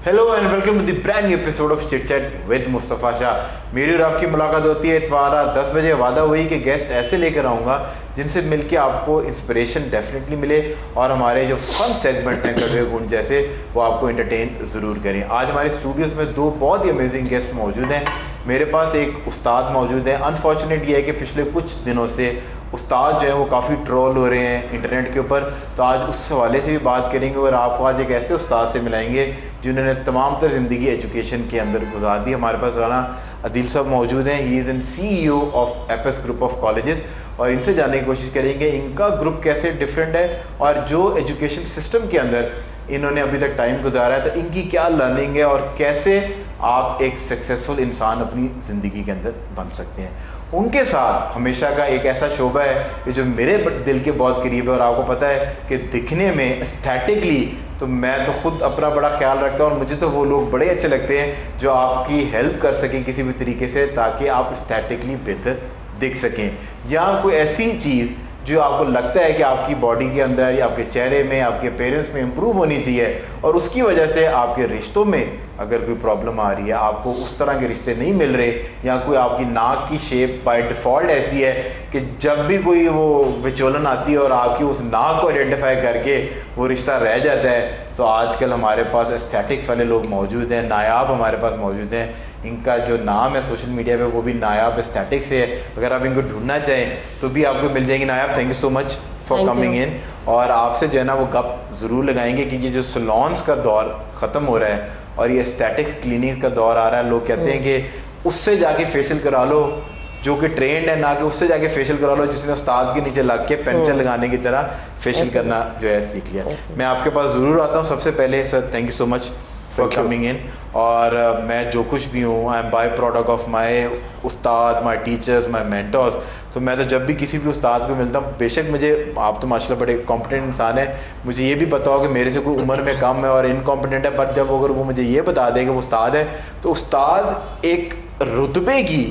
Hello and welcome to the brand new episode of chit chat with Mustafa Shah. मेरी और आपकी मुलाकात होती है इतवार 10 बजे। वादा हुई कि गेस्ट ऐसे लेकर आऊँगा जिनसे मिलके आपको इंस्पिरेशन डेफिनेटली मिले और हमारे जो फन सेगमेंट्स हैं कड़वे गुण जैसे वो आपको एंटरटेन ज़रूर करें। आज हमारे स्टूडियोज़ में दो बहुत ही अमेजिंग गेस्ट मौजूद हैं। मेरे पास एक उस्ताद मौजूद है। अनफॉर्चुनेट ये है कि पिछले कुछ दिनों से उस्ताद जो है वो काफ़ी ट्रोल हो रहे हैं इंटरनेट के ऊपर, तो आज उस हवाले से भी बात करेंगे और आपको आज एक ऐसे उस्ताद से मिलाएंगे जिन्होंने तमाम तर ज़िंदगी एजुकेशन के अंदर गुजार दी। हमारे पास राना अदील साहब मौजूद हैं। He is an CEO of apps group of colleges और इनसे जानने की कोशिश करेंगे इनका ग्रुप कैसे डिफरेंट है और जो एजुकेशन सिस्टम के अंदर इन्होंने अभी तक टाइम गुजारा है तो इनकी क्या लर्निंग है और कैसे आप एक सक्सेसफुल इंसान अपनी ज़िंदगी के अंदर बन सकते हैं। उनके साथ हमेशा का एक ऐसा शोबा है कि जो मेरे दिल के बहुत करीब है और आपको पता है कि दिखने में एस्थेटिकली तो मैं तो खुद अपना बड़ा ख्याल रखता हूँ और मुझे तो वो लोग बड़े अच्छे लगते हैं जो आपकी हेल्प कर सकें किसी भी तरीके से ताकि आप एस्थेटिकली बेहतर दिख सकें या कोई ऐसी चीज़ जो आपको लगता है कि आपकी बॉडी के अंदर या आपके चेहरे में आपके पेरेंट्स में इम्प्रूव होनी चाहिए और उसकी वजह से आपके रिश्तों में अगर कोई प्रॉब्लम आ रही है, आपको उस तरह के रिश्ते नहीं मिल रहे या कोई आपकी नाक की शेप बाय डिफ़ॉल्ट ऐसी है कि जब भी कोई वो विचोलन आती है और आपकी उस नाक को आइडेंटिफाई करके वो रिश्ता रह जाता है, तो आजकल हमारे पास एस्थेटिक्स वाले लोग मौजूद हैं, नायाब हमारे पास मौजूद हैं। इनका जो नाम है सोशल मीडिया पे वो भी नायाब एस्थेटिक्स से है। अगर आप इनको ढूंढना चाहें तो भी आपको मिल जाएंगी। Nayab, thank you so much for coming in. और आपसे जो है ना वो गप ज़रूर लगाएंगे कि ये जो सलोन्स का दौर ख़त्म हो रहा है और ये एस्थेटिक्स क्लिनिक का दौर आ रहा है, लोग कहते हैं कि उससे जाके फेशियल करा लो जो कि ट्रेंड है, ना कि उससे जाके फेशियल करा लो जिसने उस्ताद के नीचे लग के पेंसिल लगाने की तरह फेशियल करना जो है सीख लिया। मैं आपके पास ज़रूर आता हूँ। सबसे पहले sir thank you so much for coming in. और मैं जो कुछ भी हूँ I am by product of my Ustad, my teachers, my mentors. तो मैं तो जब भी किसी भी उस्ताद को मिलता हूँ, बेशक मुझे आप तो माशाल्लाह बड़े कॉम्पिटेंट इंसान है, मुझे ये भी पता हो कि मेरे से कोई उम्र में कम है और इनकॉम्पिटेंट है, पर जब अगर वो मुझे ये बता दे कि वो उस्ताद है तो उस्ताद एक रुतबे की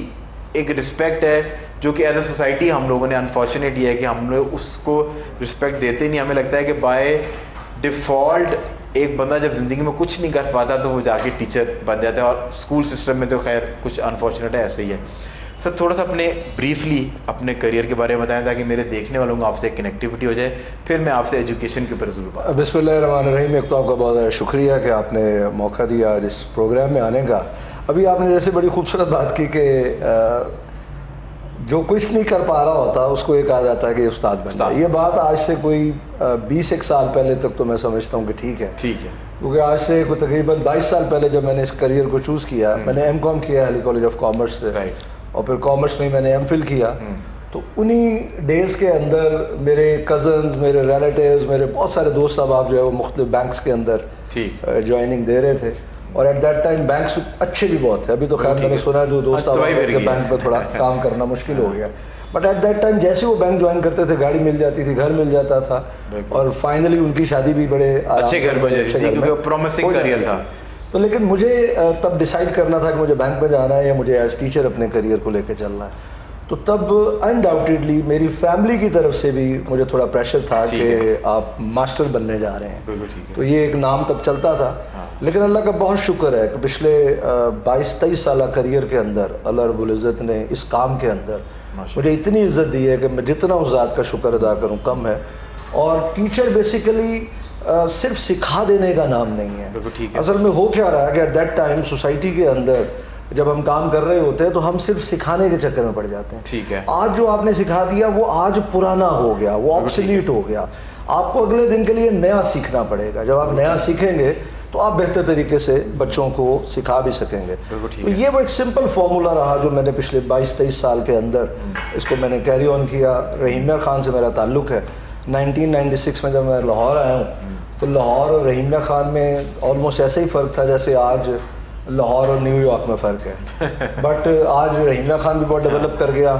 एक रिस्पेक्ट है जो कि एज ए सोसाइटी हम लोगों ने अनफॉर्चुनेट ये है कि हम लोग उसको रिस्पेक्ट देते नहीं। हमें लगता है कि बाय डिफ़ॉल्ट एक बंदा जब ज़िंदगी में कुछ नहीं कर पाता तो वो जाके टीचर बन जाता है और स्कूल सिस्टम में तो खैर कुछ अनफॉर्चुनेट है, ऐसे ही है। सर थोड़ा सा अपने ब्रीफली अपने करियर के बारे में बताएं ताकि मेरे देखने वालों को आपसे एक कनेक्टिविटी हो जाए, फिर मैं आपसे एजुकेशन के ऊपर ज़रूर बात। बिस्मिल्लाहिर्रहमानिर्रहीम। एक तो आपका बहुत ज़्यादा शुक्रिया कि आपने मौका दिया आज इस प्रोग्राम में आने का। अभी आपने जैसे बड़ी खूबसूरत बात की कि जो कुछ नहीं कर पा रहा होता उसको एक आ जाता है कि उस्ताद बन जाए। ये बात आज से कोई 20 साल पहले तक तो मैं समझता हूँ कि ठीक है, क्योंकि आज से कोई तकरीबन 22 साल पहले जब मैंने इस करियर को चूज़ किया, मैंने M.Com किया अली कॉलेज ऑफ कॉमर्स से, और फिर कॉमर्स में मैंने M.Phil किया। तो उन्हीं डेज़ के अंदर मेरे कज़न्स, मेरे रिलेटिव्स, मेरे बहुत सारे दोस्त अब आप जो है वो मुख्तलिफ बैंक्स के अंदर ज्वाइनिंग दे रहे थे और एट दैट टाइम बैंक्स अच्छे भी बहुत थे। अभी तो खैर मैंने सुना जो दोस्त बैंक में थोड़ा काम करना मुश्किल हो गया, बट एट दैट टाइम जैसे वो बैंक ज्वाइन करते थे गाड़ी मिल जाती थी, घर मिल जाता था और फाइनली उनकी शादी भी बड़े अच्छे घर में क्योंकि प्रॉमिसिंग करियर था। तो लेकिन मुझे तब डिसाइड करना था कि मुझे बैंक में जाना है या मुझे एज टीचर अपने करियर को लेकर चलना है। तो तब अनडाउटेडली मेरी फैमिली की तरफ से भी मुझे थोड़ा प्रेशर था कि आप मास्टर बनने जा रहे हैं, तो ये एक नाम तब चलता था। लेकिन अल्लाह का बहुत शुक्र है कि पिछले 22-23 साल करियर के अंदर अल्लाह रब्बुल इज़्ज़त ने इस काम के अंदर मुझे इतनी इज़्ज़त दी है कि मैं जितना उस ज़ात का शुक्र अदा करूँ कम है। और टीचर बेसिकली सिर्फ सिखा देने का नाम नहीं है। असल में हो क्या रहा है कि एट दैट टाइम सोसाइटी के अंदर जब हम काम कर रहे होते हैं तो हम सिर्फ सिखाने के चक्कर में पड़ जाते हैं। ठीक है, आज जो आपने सिखा दिया वो आज पुराना हो गया, वो ऑब्सोलीट हो गया। आपको अगले दिन के लिए नया सीखना पड़ेगा। जब आप नया सीखेंगे तो आप बेहतर तरीके से बच्चों को सिखा भी सकेंगे। तो ये वो एक सिंपल फार्मूला रहा जो मैंने पिछले 22-23 साल के अंदर इसको मैंने कैरी ऑन किया। रहीमिया खान से मेरा ताल्लुक़ है। 1996 में जब मैं लाहौर आया हूँ तो लाहौर और रहीमिया खान में ऑलमोस्ट ऐसे ही फ़र्क था जैसे आज लाहौर और न्यूयॉर्क में फ़र्क है। बट आज रहीमिया खान भी बहुत डेवलप कर गया,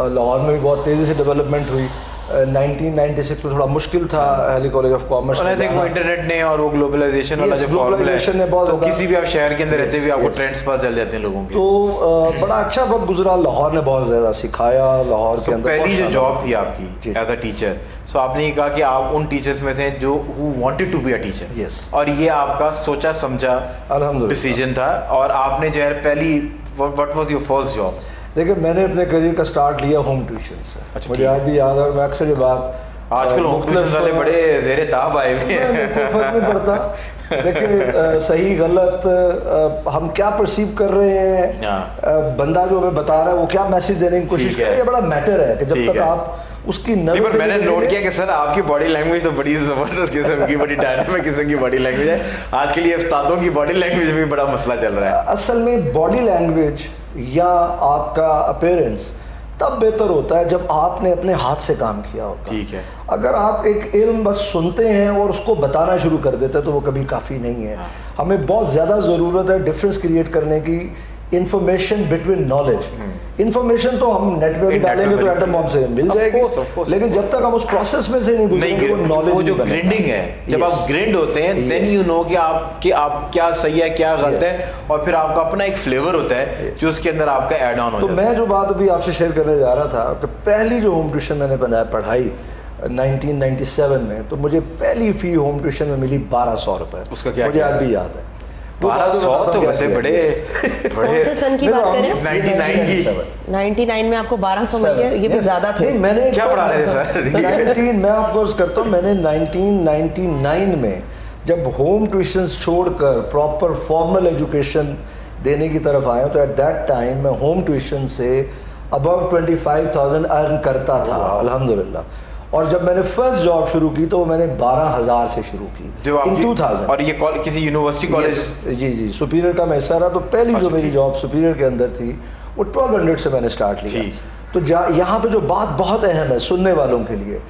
लाहौर में भी बहुत तेज़ी से डेवलपमेंट हुई। 1996 में थोड़ा मुश्किल था दिल्ली कॉलेज ऑफ कॉमर्स और आई थिंक वो इंटरनेट ने और वो ग्लोबलाइजेशन वाला जो फॉर्मूला है, तो किसी भी आप शहर के अंदर रहते हुए आपको ट्रेंड्स पता चल जाते हैं लोगों के। तो बड़ा अच्छा वक्त गुजरा, लाहौर ने बहुत ज़्यादा सिखाया। लाहौर के अंदर पहली जो जॉब थी आपकी एज अ टीचर, सो आपने ये कहा कि आप उन टीचर्स में थे जो who wanted to be a teacher, yes, और ये आपका सोचा समझा डिसीजन था, और आपने जो है पहली what was your first job? देखिए, मैंने अपने करियर का स्टार्ट लिया होम ट्यूशन से। अच्छा, मुझे आज भी याद है, मैं अक्सर ये बात, आजकल होम ट्यूशन वाले बड़े ज़ेरे ताब आए हुए हैं, कोई फर्क नहीं पड़ता। देखिए, सही गलत हम क्या परसीव कर रहे हैं, बंदा जो हमें बता रहा है वो क्या मैसेज देने की कोशिश कर रहा है, ये बड़ा मैटर है कि जब तक आप उसकी नज़र से। मैंने नोट किया कि सर आपकी बॉडी लैंग्वेज तो बड़ी ज़बरदस्त किस्म की, बड़ी डायनामिक किस्म की बॉडी लैंग्वेज है। आजकल ये उस्तादों की बॉडी लैंग्वेज में भी बड़ा मसला चल रहा है। असल में बॉडी लैंग्वेज या आपका अपीयरेंस तब बेहतर होता है जब आपने अपने हाथ से काम किया होता है। ठीक है। अगर आप एक इल्म बस सुनते हैं और उसको बताना शुरू कर देते हैं तो वो कभी काफ़ी नहीं है। हमें बहुत ज़्यादा ज़रूरत है डिफरेंस क्रिएट करने की, इंफॉर्मेशन बिटवीन नॉलेज। इंफॉर्मेशन तो हम नेट पे भी डालेंगे तो एटम बॉम्ब से मिल जाएगी, लेकिन जब तक हम उस प्रोसेस में से नहीं गुजरेंगे वो नॉलेज, वो जो ग्रिंडिंग है, जब आप ग्रिंड होते हैं देन यू नो कि आप क्या सही है क्या गलत है, और फिर आपका अपना एक फ्लेवर होता है जो उसके अंदर आपका ऐड ऑन हो जाता है। तो मैं जो बात अभी आपसे शेयर करने जा रहा था कि पहली जो होम ट्यूशन मैंने पढ़ाई 1997 में, तो मुझे पहली फ़ी होम ट्यूशन में मिली 1200 रुपये। उसका क्या मुझे आज भी याद है। 1200 तो वैसे बड़े कौन से सन की बात करें? 99 की। 99 में आपको 1200 मिल गया, ये भी ज़्यादा थे। मैंने क्या पढ़ा रहे थे सर? मैं आपको अर्ज करता हूँ, मैंने 1999 में जब होम ट्यूशंस छोड़कर प्रॉपर फॉर्मल एजुकेशन देने की तरफ आया, तो एट दैट टाइम मैं home tuition say about 25,000 earn करता था अल्हम्दुलिल्लाह। और जब मैंने फर्स्ट जॉब शुरू की तो मैंने 12,000 से शुरू की इन 2000। और ये किसी यूनिवर्सिटी कॉलेज? जी सुपीरियर का मैं हिस्सा रहा। तो पहली जो मेरी जॉब सुपीरियर के अंदर थी वो 1200 से मैंने स्टार्ट लिया। तो यहाँ पे जो बात बहुत अहम है सुनने वालों के लिए,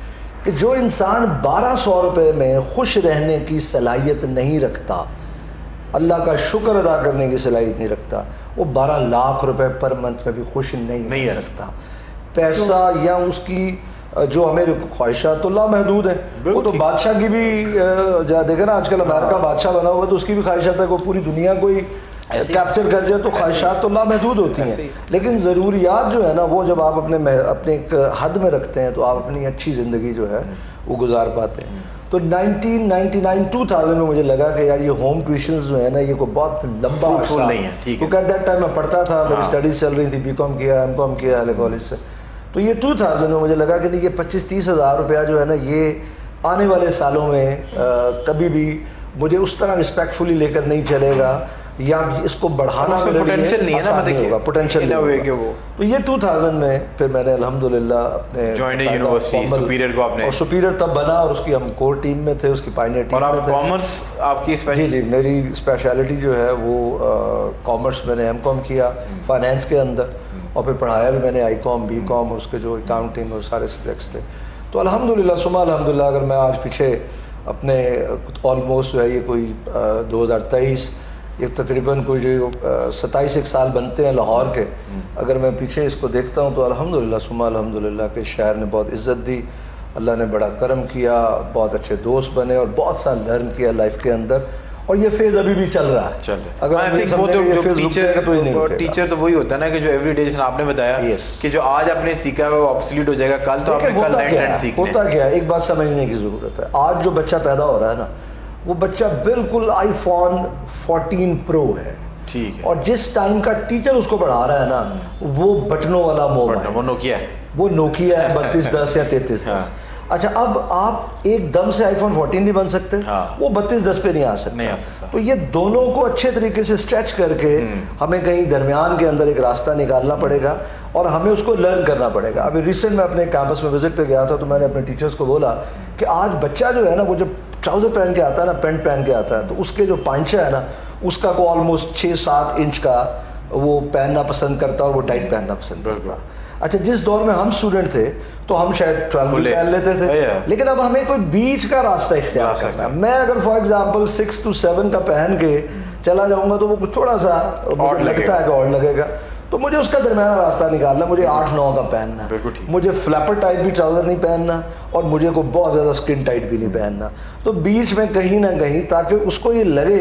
कि जो इंसान 1200 रुपये में खुश रहने की सलाहियत नहीं रखता, अल्लाह का शुक्र अदा करने की सलाहियत नहीं रखता, वो 12 लाख रुपए पर मंथ में भी खुश नहीं रह सकता। पैसा या उसकी जो हमें ख्वाहिशात तो लामहदूद है, वो तो बादशाह की भी देखे ना, आजकल अमेरिका बादशाह बना हुआ है तो उसकी भी ख्वाहिशात है, कोई पूरी दुनिया कोई कैप्चर कर जाए तो ख्वाहिशात तो लामहदूद होती हैं, लेकिन ज़रूरियात जो है ना वो जब आप अपने एक हद में रखते हैं तो आप अपनी अच्छी ज़िंदगी जो है वो गुजार पाते हैं। तो 1999-2000 में मुझे लगा कि यार ये होम ट्यूशंस जो है ना ये कोई बहुत लंबा नहीं है। ठीक है। तो एट दैट टाइम मैं पढ़ता था, मेरी स्टडीज़ चल रही थी, BCom किया, MCom किया दिल्ली कॉलेज से। तो ये 2000 में मुझे लगा कि नहीं, ये 25-30 हज़ार रुपया जो है ना ये आने वाले सालों में कभी भी मुझे उस तरह रिस्पेक्टफुली लेकर नहीं चलेगा, या इसको बढ़ाना पोटेंशियल नहीं है ना, मतलब पोटेंशियल वो। तो ये 2000 में फिर मैंने अल्हम्दुलिल्लाह अपने जॉइन यूनिवर्सिटी सुपीरियर को आपने, और सुपीरियर तब बना और उसकी हम कोर टीम में थे, उसकी पायनियर टीम में थे। और आप कॉमर्स आपकी जी मेरी स्पेशलिटी जो है वो कॉमर्स, मैंने MCom किया फाइनेंस के अंदर, और फिर पढ़ाया भी मैंने ICOM BCom, उसके जो अकाउंटिंग और सारे सब्जेक्ट्स थे। तो अल्हम्दुलिल्लाह सुमा अल्हम्दुलिल्लाह, अगर मैं आज पीछे अपने ऑलमोस्ट जो है ये कोई 2023 ये तकरीबन कोई जो 27 साल बनते हैं लाहौर के, अगर मैं पीछे इसको देखता हूँ तो अल्हम्दुलिल्लाह सुमा अल्हम्दुलिल्लाह के शहर ने बहुत इज़्ज़त दी, अल्लाह ने बड़ा करम किया, बहुत अच्छे दोस्त बने और बहुत सा लर्न किया लाइफ के अंदर, और ये फेज अभी भी चल रहा है। अगर वो तो टीचर तो वही होता है ना कि जो एवरीडे जैसे आपने बताया कि जो आज आपने सीखा है वो ऑब्सोलीट हो जाएगा, कल तो आपने कल नए ट्रेंड सीखने। होता क्या है, एक बात समझने की ज़रूरत है। आज जो बच्चा पैदा हो रहा है ना, वो बच्चा बिल्कुल iPhone 14 Pro है, ठीक है, और जिस टाइम का टीचर उसको पढ़ा रहा है ना वो बटनों वाला मोबाइल, वो नोकिया है, वो नोकिया है 3210 या 3310। अच्छा, अब आप एकदम से iPhone 14 नहीं बन सकते, वो 3210 पे नहीं आ सकता। तो ये दोनों को अच्छे तरीके से स्ट्रेच करके हमें कहीं दरमियान के अंदर एक रास्ता निकालना पड़ेगा और हमें उसको लर्न करना पड़ेगा। अभी रिसेंट में अपने कैंपस में विजिट पे गया था तो मैंने अपने टीचर्स को बोला कि आज बच्चा जो है ना वो जब ट्राउज़र पहन के आता है ना, पैंट पहन के आता है, तो उसके जो पांचा है ना उसका को ऑलमोस्ट 6-7 इंच का वो पहनना पसंद करता है और वो टाइट पहनना पसंद करता है। अच्छा, जिस दौर में हम स्टूडेंट थे तो हम शायद 12 पहन लेते थे, लेकिन अब हमें कोई बीच का रास्ता इख्तियार करना है। मैं अगर फॉर एग्जांपल 6 to 7 का पहन के चला जाऊंगा तो वो कुछ थोड़ा सा लगता है कि और लगेगा। तो मुझे उसका दरमियाना रास्ता निकालना, मुझे 8-9 का पहनना, मुझे फ्लैपर टाइप भी ट्राउज़र नहीं पहनना और मुझे को बहुत ज़्यादा स्किन टाइट भी नहीं पहनना। तो बीच में कहीं ना कहीं, ताकि उसको ये लगे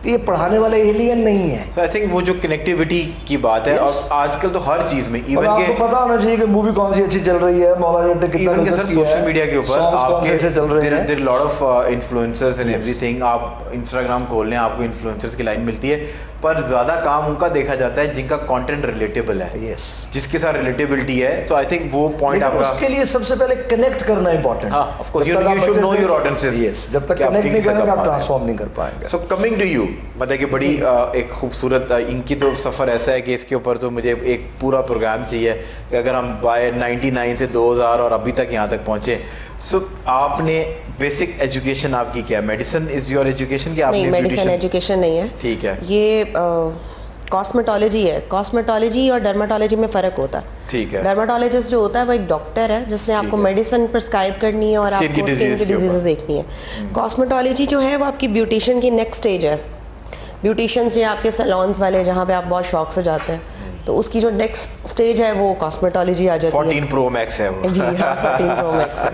कि ये पढ़ाने वाले एलियन नहीं है। आई थिंक वो जो कनेक्टिविटी की बात है, और आजकल तो हर चीज़ में इवन आपको पता होना चाहिए कि मूवी कौन सी अच्छी चल रही है, मौलाना ने कितना इवन के सर सोशल मीडिया के ऊपर आपके चल रहे हैं, there lot of influencers and everything. आप इंस्टाग्राम खोल लें, आपको इन्फ्लुएंसर्स की लाइन मिलती है, पर ज़्यादा काम उनका देखा जाता है जिनका कंटेंट रिलेटेबल है, जिसके साथ रिलेटेबिलिटी है। तो आई थिंक वो पॉइंट आपका, उसके लिए सबसे पहले कनेक्ट करना इंपॉर्टेंट है। Of course you should know your audiences. Yes, जब तक कनेक्ट नहीं करेंगे आप ट्रांसफॉर्म नहीं कर पाएंगे। सो कमिंग टू यू, मतलब कि बड़ी एक खूबसूरत इनकी तो सफ़र ऐसा है कि इसके ऊपर तो मुझे एक पूरा प्रोग्राम चाहिए कि अगर हम बाय 99 से 2000 और अभी तक यहाँ तक पहुँचे। सो आपने बेसिक एजुकेशन आपकी क्या है? Medicine is your education? कि आपने नहीं, मेडिसिन एजुकेशन नहीं है। ठीक है, ये कॉस्मेटोलॉजी है। कॉस्मेटोलॉजी और डर्माटोलॉजी में फ़र्क होता है। ठीक है। डर्माटोलॉजिस्ट जो होता है वो एक डॉक्टर है जिसने आपको मेडिसिन प्रिस्क्राइब करनी है और आपको स्किन की डिजीज़ देखनी है। कॉस्मेटोलॉजी जो है वो आपकी ब्यूटिशियन की नेक्स्ट स्टेज है। ब्यूटिशियंस या आपके सैलून्स वाले जहाँ पे आप बहुत शौक से जाते हैं, तो उसकी जो नेक्स्ट स्टेज है वो कॉस्मेटोलॉजी आ जाती है। 14 Pro Max है वो। जी हाँ, 14 Pro Max है।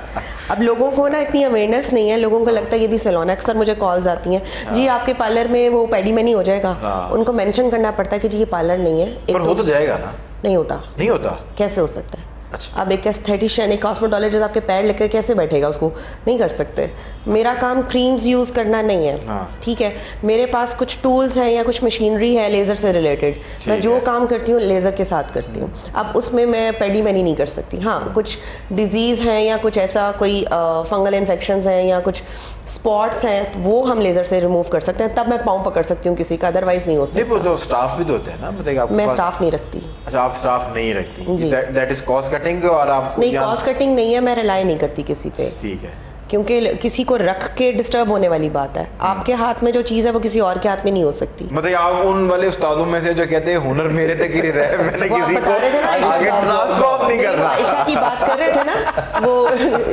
अब लोगों को ना इतनी अवेयरनेस नहीं है, लोगों को लगता है ये भी सैलून है। अक्सर मुझे कॉल्स आती हैं, जी आपके पार्लर में वो पेडी में नहीं हो जाएगा। उनको मेंशन करना पड़ता है कि जी ये पार्लर नहीं है। पर हो तो जाएगा ना? नहीं होता। नहीं होता? कैसे हो सकता है? अच्छा। अब एक एस्थेटिशियन, एक कॉस्मेटोलॉजिस्ट आपके पैर लेकर कैसे बैठेगा? उसको नहीं कर सकते। मेरा काम क्रीम्स यूज़ करना नहीं है, ठीक है। मेरे पास कुछ टूल्स हैं या कुछ मशीनरी है लेज़र से रिलेटेड। मैं जो काम करती हूँ लेज़र के साथ करती हूँ। अब उसमें मैं पेडीमेनी नहीं कर सकती। हाँ, कुछ डिजीज़ हैं या कुछ ऐसा कोई फंगल इन्फेक्शंस हैं या कुछ स्पॉट्स हैं, तो वो हम लेज़र से रिमूव कर सकते हैं, तब मैं पाँव पकड़ सकती हूँ किसी का, अदरवाइज नहीं हो सकता। तो स्टाफ भी तो होते हैं ना, मतलब मैं स्टाफ नहीं रखती। अच्छा, आप स्टाफ नहीं रखती? That is cost cutting. और आप नहीं, कॉस्ट कटिंग नहीं है, मैं रिलाई नहीं करती किसी पे। ठीक है, क्योंकि किसी को रख के डिस्टर्ब होने वाली बात है। आपके हाथ में जो चीज़ है वो किसी और के हाथ में नहीं हो सकती। मतलब आप उन वाले उस्तादों में से जो कहते हैं हुनर मेरे तक ही रहे, मैंने किसी को आगे ट्रांसफॉर्म नहीं करना। आयशा की बात कर रहे थे ना, वो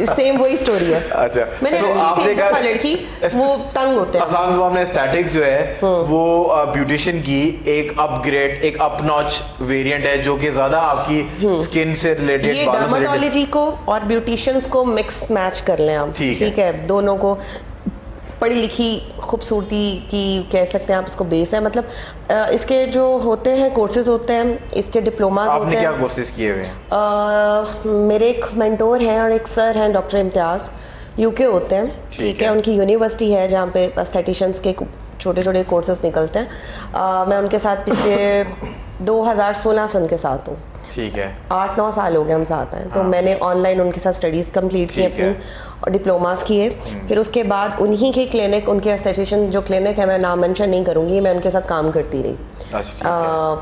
सेम वही स्टोरी है। अच्छा, मैंने आपने कहा लड़की वो तंग होते हैं। आसान वो हमने एस्थेटिक्स जो है वो ब्यूटिशियन की एक अपग्रेड, एक अप नॉच वेरिएंट है जो कि ज्यादा आपकी स्किन से रिलेटेड, ये डर्माटोलॉजी को और ब्यूटिशियंस को मिक्स मैच कर लें आप, ठीक है। दोनों को पढ़ी लिखी खूबसूरती की कह सकते हैं आप, इसको बेस है। मतलब इसके जो होते हैं कोर्सेज होते हैं, इसके डिप्लोमास होते हैं। आपने क्या कोर्सेज किए हुए हैं? मेरे एक मेंटोर हैं और एक सर हैं डॉक्टर इम्तियाज़, यूके होते हैं, ठीक है। उनकी यूनिवर्सिटी है जहाँ पे एस्थेटिशियंस के छोटे छोटे कोर्सेज निकलते हैं। मैं उनके साथ पिछले 2016 से उनके साथ हूँ, ठीक है। 8-9 साल हो गए हम साथ हैं। तो मैंने ऑनलाइन उनके साथ स्टडीज़ कंप्लीट की अपनी और डिप्लोमास किए। फिर उसके बाद उन्हीं के क्लिनिक, उनके एस्थेटिशियन जो क्लिनिक है, मैं नाम मेंशन नहीं करूँगी, मैं उनके साथ काम करती रही।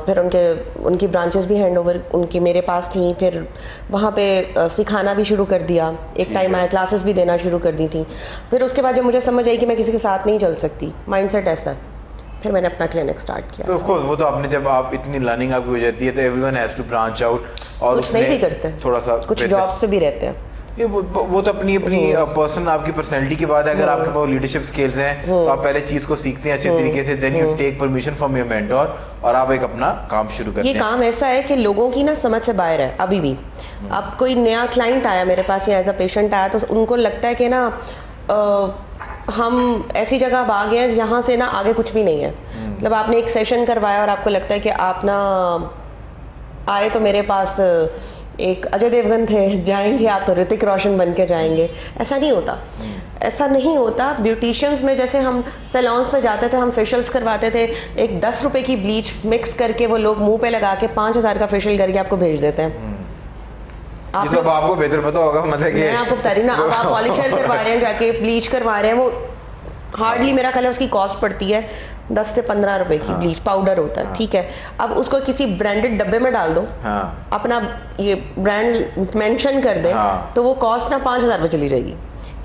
फिर उनकी ब्रांचेस भी हैंड ओवर उनकी मेरे पास थी। फिर वहाँ पे सिखाना भी शुरू कर दिया। एक टाइम आया क्लासेस भी देना शुरू कर दी थी। फिर उसके बाद जब मुझे समझ आई कि मैं किसी के साथ नहीं चल सकती, माइंडसेट ऐसा है, फिर मैंने अपना क्लिनिक स्टार्ट किया। तो खुद वो तो आपने, जब आप इतनी लर्निंग आपकी हो जाती है तो everyone has to branch out, और कुछ नहीं भी करते, थोड़ा सा कुछ जॉब्स पे भी रहते हैं। ये वो तो अपनी पर्सन आपकी पर्सनैलिटी की बात है। अगर आपके पास लीडरशिप स्किल्स हैं तो आप पहले चीज़ को सीखते हैं अच्छे तरीके से, then you take permission from your mentor और आप एक अपना काम शुरू करते हैं। ये काम ऐसा है कि लोगों की ना समझ से बाहर है अभी भी। अब कोई नया क्लाइंट आया मेरे पास या एज अ पेशेंट आया तो उनको लगता है कि ना हम ऐसी जगह अब आ गए हैं जहाँ से ना आगे कुछ भी नहीं है। मतलब आपने एक सेशन करवाया और आपको लगता है कि आप ना आए तो मेरे पास एक अजय देवगन थे, जाएंगे आप तो ऋतिक रोशन बन के जाएंगे। ऐसा नहीं होता, ऐसा नहीं होता। ब्यूटिशियंस में जैसे हम सैलून्स पे जाते थे, हम फेशियल्स करवाते थे, एक 10 रुपए की ब्लीच मिक्स करके वो लोग मुंह पे लगा के 5000 का फेशियल करके आपको भेज देते हैं। ये तो आपको बेहतर पता होगा, मतलब कि मैं आपको बता रही हूँ ना, अब आप पॉलिशर करवा रहे हैं, जाके ब्लीच करवा रहे हैं, वो हार्डली मेरा ख्याल है उसकी कॉस्ट पड़ती है 10 से 15 रुपए की। ब्लीच पाउडर होता है, ठीक है। अब उसको किसी ब्रांडेड डब्बे में डाल दो, अपना ये ब्रांड मेंशन कर दे, तो वो कॉस्ट ना 5000 रुपये चली जाएगी।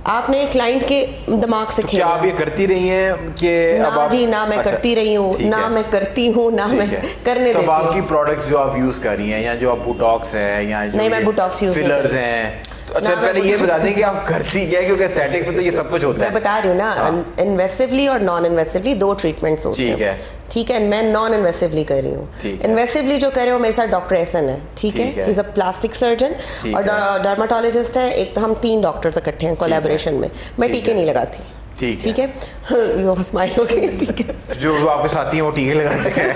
आपने क्लाइंट के दिमाग से खेला। क्या आप ये करती रही हैं कि ना अब आप, जी ना मैं करती रही हूँ, ना मैं करती हूँ, ना मैं करने देती हूँ। तो आपकी प्रोडक्ट्स जो आप यूज कर रही हैं, या जो आप बुटॉक्स है, या नहीं मैं बुटॉक्स यूज फिलर्स हैं, अच्छा पहले ये बता दें कि आप करती क्या है, क्योंकि एस्थेटिक में तो ये सब कुछ होता है। मैं बता रही हूँ ना, इन्वेसिवली और नॉन इन्वेसिवली 2 ट्रीटमेंट्स होते हैं। ठीक है, मैं नॉन इन्वेसिवली कर रही हूँ। इन्वेसिवली जो कर रहे हो मेरे साथ डॉक्टर एहसन है, ठीक है, इज अ प्लास्टिक सर्जन और डर्माटोलॉजिस्ट है। एक तो हम 3 डॉक्टर्स इकट्ठे हैं कोलैबोरेशन में। मैं टीके नहीं लगाती, ठीक है, वो स्माइल हो गई, ठीक है। जो वापस आती हैं वो टीके लगाते हैं।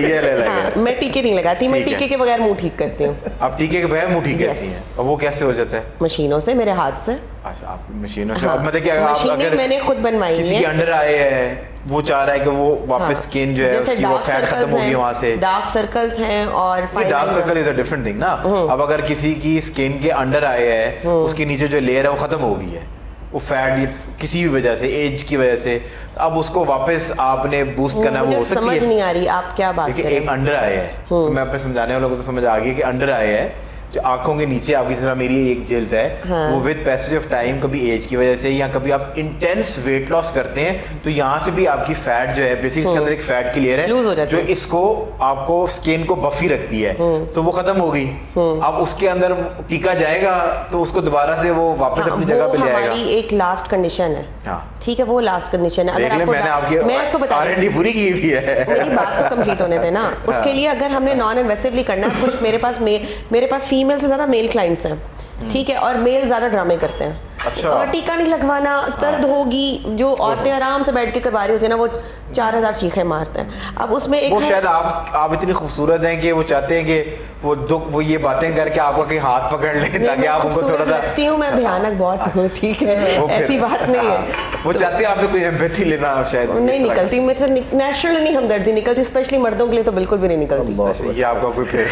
ये अलग। मैं टीके नहीं लगाती, मैं टीके के बगैर मुंह ठीक करती हूँ। आप टीके के बगैर मुंह ठीक करती हैं? और वो कैसे हो जाता है? मशीनों से, मेरे हाथ से। अच्छा, आप मशीनों से। मतलब क्या आप अगर मैंने खुद बनवाई है, किसी के अंडर आए हैं, वो चाह रहा है कि वो वापस स्किन जो है उसकी वो फैट खत्म होगी वहां से। डार्क सर्कल्स हैं और dark circle is a different thing ना। अब अगर किसी की स्किन के अंडर आए हैं, उसके नीचे जो लेयर है वो खत्म हो गई है, वो फैट किसी भी वजह से, एज की वजह से, अब उसको वापस आपने बूस्ट करना वो हो सकती है। समझ नहीं आ रही आप क्या बात कर रहे हैं। एक अंडर आए है, तो मैं अपने समझाने वालों को तो समझ आ गई कि अंडर आए है जो आंखों के नीचे आपकी तरह मेरी एक जिल्द है, वो विद पैसेज ऑफ टाइम कभी एज की वजह से या कभी आप इंटेंस वेट लॉस करते हैं तो यहाँ से भी आपकी फैट जो है बेसिकली इसके अंदर एक फैट की लेयर है जो इसको आपको स्किन को बफी रखती है, तो वो खत्म हो गई। अब उसके अंदर टीका जाएगा तो उसको दोबारा से वो वापस अपनी जगह पे ले आएगा। हमारी एक लास्ट कंडीशन है, ठीक है, वो लास्ट कंडीशन है। अगर मैंने आपकी R&D पूरी की हुई है, मेरी बात तो कंप्लीट होने थे ना। उसके लिए अगर हमने नॉन इन्वेसिवली करना है, कुछ मेरे पास फीमेल से ज्यादा मेल क्लाइंट्स हैं, ठीक है, और मेल ज्यादा ड्रामे करते हैं। अच्छा। और टीका नहीं लगवाना, दर्द होगी, जो औरतें आराम से बैठ के करवा रही होती है ना, वो 4000 चीखें मारते हैं। अब उसमें एक वो शायद आप इतनी खूबसूरत हैं कि वो चाहते हैं कि वो ये बातें करके आपको कहीं हाथ पकड़ लें ताकि आप उनको थोड़ा सा। लगती हूँ मैं भयानक बहुत हूँ, ठीक है, ऐसी बात नहीं है। वो चाहते हैं आपसे कोई एम्पैथी लेना, शायद नहीं निकलती मेरे से, नेचुरली नहीं हमदर्दी निकलती, स्पेशली मर्दों के लिए तो बिल्कुल भी नहीं निकलती। ये आपका कोई फिर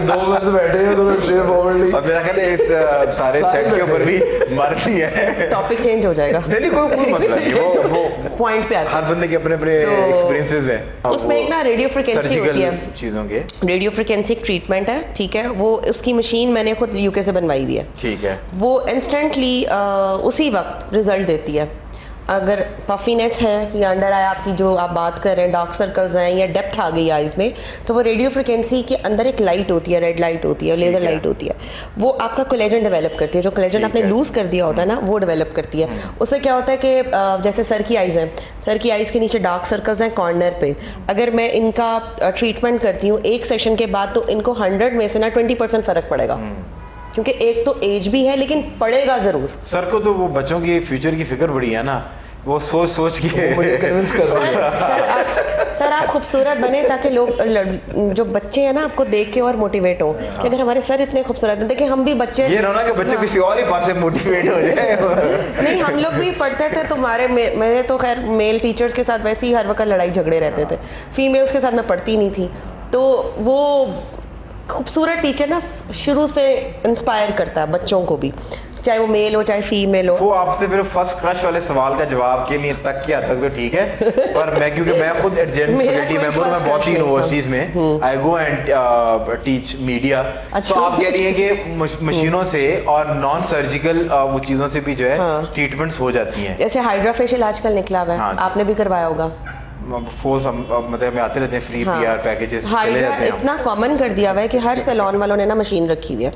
2 मिनट बैठे हैं तो और मेरा ख्याल है इस सारे सेट के ऊपर भी मरती है। टॉपिक चेंज हो जाएगा। नहीं कोई मसला नहीं, वो पॉइंट पे आता है। हर बंदे के अपने एक्सपीरियंसेस हैं। उसमें एक ना रेडियो फ्रीक्वेंसी होती है चीजों के, रेडियो फ्रीक्वेंसी ट्रीटमेंट है, ठीक है, वो उसकी मशीन मैंने खुद यूके से बनवाई हुई है, ठीक है। वो इंस्टेंटली उसी वक्त रिजल्ट देती है। अगर पफीनेस है या अंडर आई आपकी जो आप बात कर रहे हैं, डार्क सर्कल्स हैं या डेप्थ आ गई आइज में, तो वो रेडियो फ्रिक्वेंसी के अंदर एक लाइट होती है, रेड लाइट होती है, लेजर लाइट होती है, वो आपका कोलेजन डेवलप करती है। जो कोलेजन आपने लूज कर दिया होता है ना, वो डेवलप करती है। उससे क्या होता है कि जैसे सर की आइज़ हैं, सर की आइज़ के नीचे डार्क सर्कल्स हैं कॉर्नर पे, अगर मैं इनका ट्रीटमेंट करती हूँ एक सेशन के बाद, तो इनको 100 में से ना 20% फ़र्क पड़ेगा, क्योंकि एक तो एज भी है लेकिन पड़ेगा जरूर। सर को तो वो बच्चों की फ्यूचर की फिक्र बड़ी है ना, वो सोच के सर आप खूबसूरत बने ताकि लोग जो बच्चे हैं ना आपको देख के और मोटिवेट हो कि अगर हमारे सर इतने खूबसूरत हैं। देखिए हम भी बच्चे, ये ना कि बच्चे किसी और ही पास से मोटिवेट हो जाए। नहीं, हम लोग भी पढ़ते थे तो मेरे तो खैर मेल टीचर्स के साथ वैसे ही हर वक्त लड़ाई झगड़े रहते थे, फीमेल्स के साथ मैं पढ़ती नहीं थी, तो वो खूबसूरत टीचर ना शुरू से इंस्पायर करता है बच्चों को भी, चाहे वो मेल हो चाहे फीमेल हो। वो आपसे फिर फर्स्ट क्रश वाले सवाल का जवाब के लिए तक किया तक तो ठीक है, पर मैं क्योंकि मैं खुद एडजेंट फैकल्टी मेंबर मैं बहुत सी यूनिवर्सिटीज में आई गो एंड टीच मीडिया, तो आप कह रही हैं कि मशीनों से और नॉन सर्जिकल वो चीज़ों से भी जो है ट्रीटमेंट्स हो जाती हैं। जैसे हाइड्रा फेशियल आजकल निकला हुआ है, आपने भी करवाया होगा। मतलब में आते रहते हैं फ्री पीआर पैकेजेस चले जाते हैं। इतना कॉमन कर दिया हुआ है कि हर सैलून वालों ने ना मशीन रखी हुई है,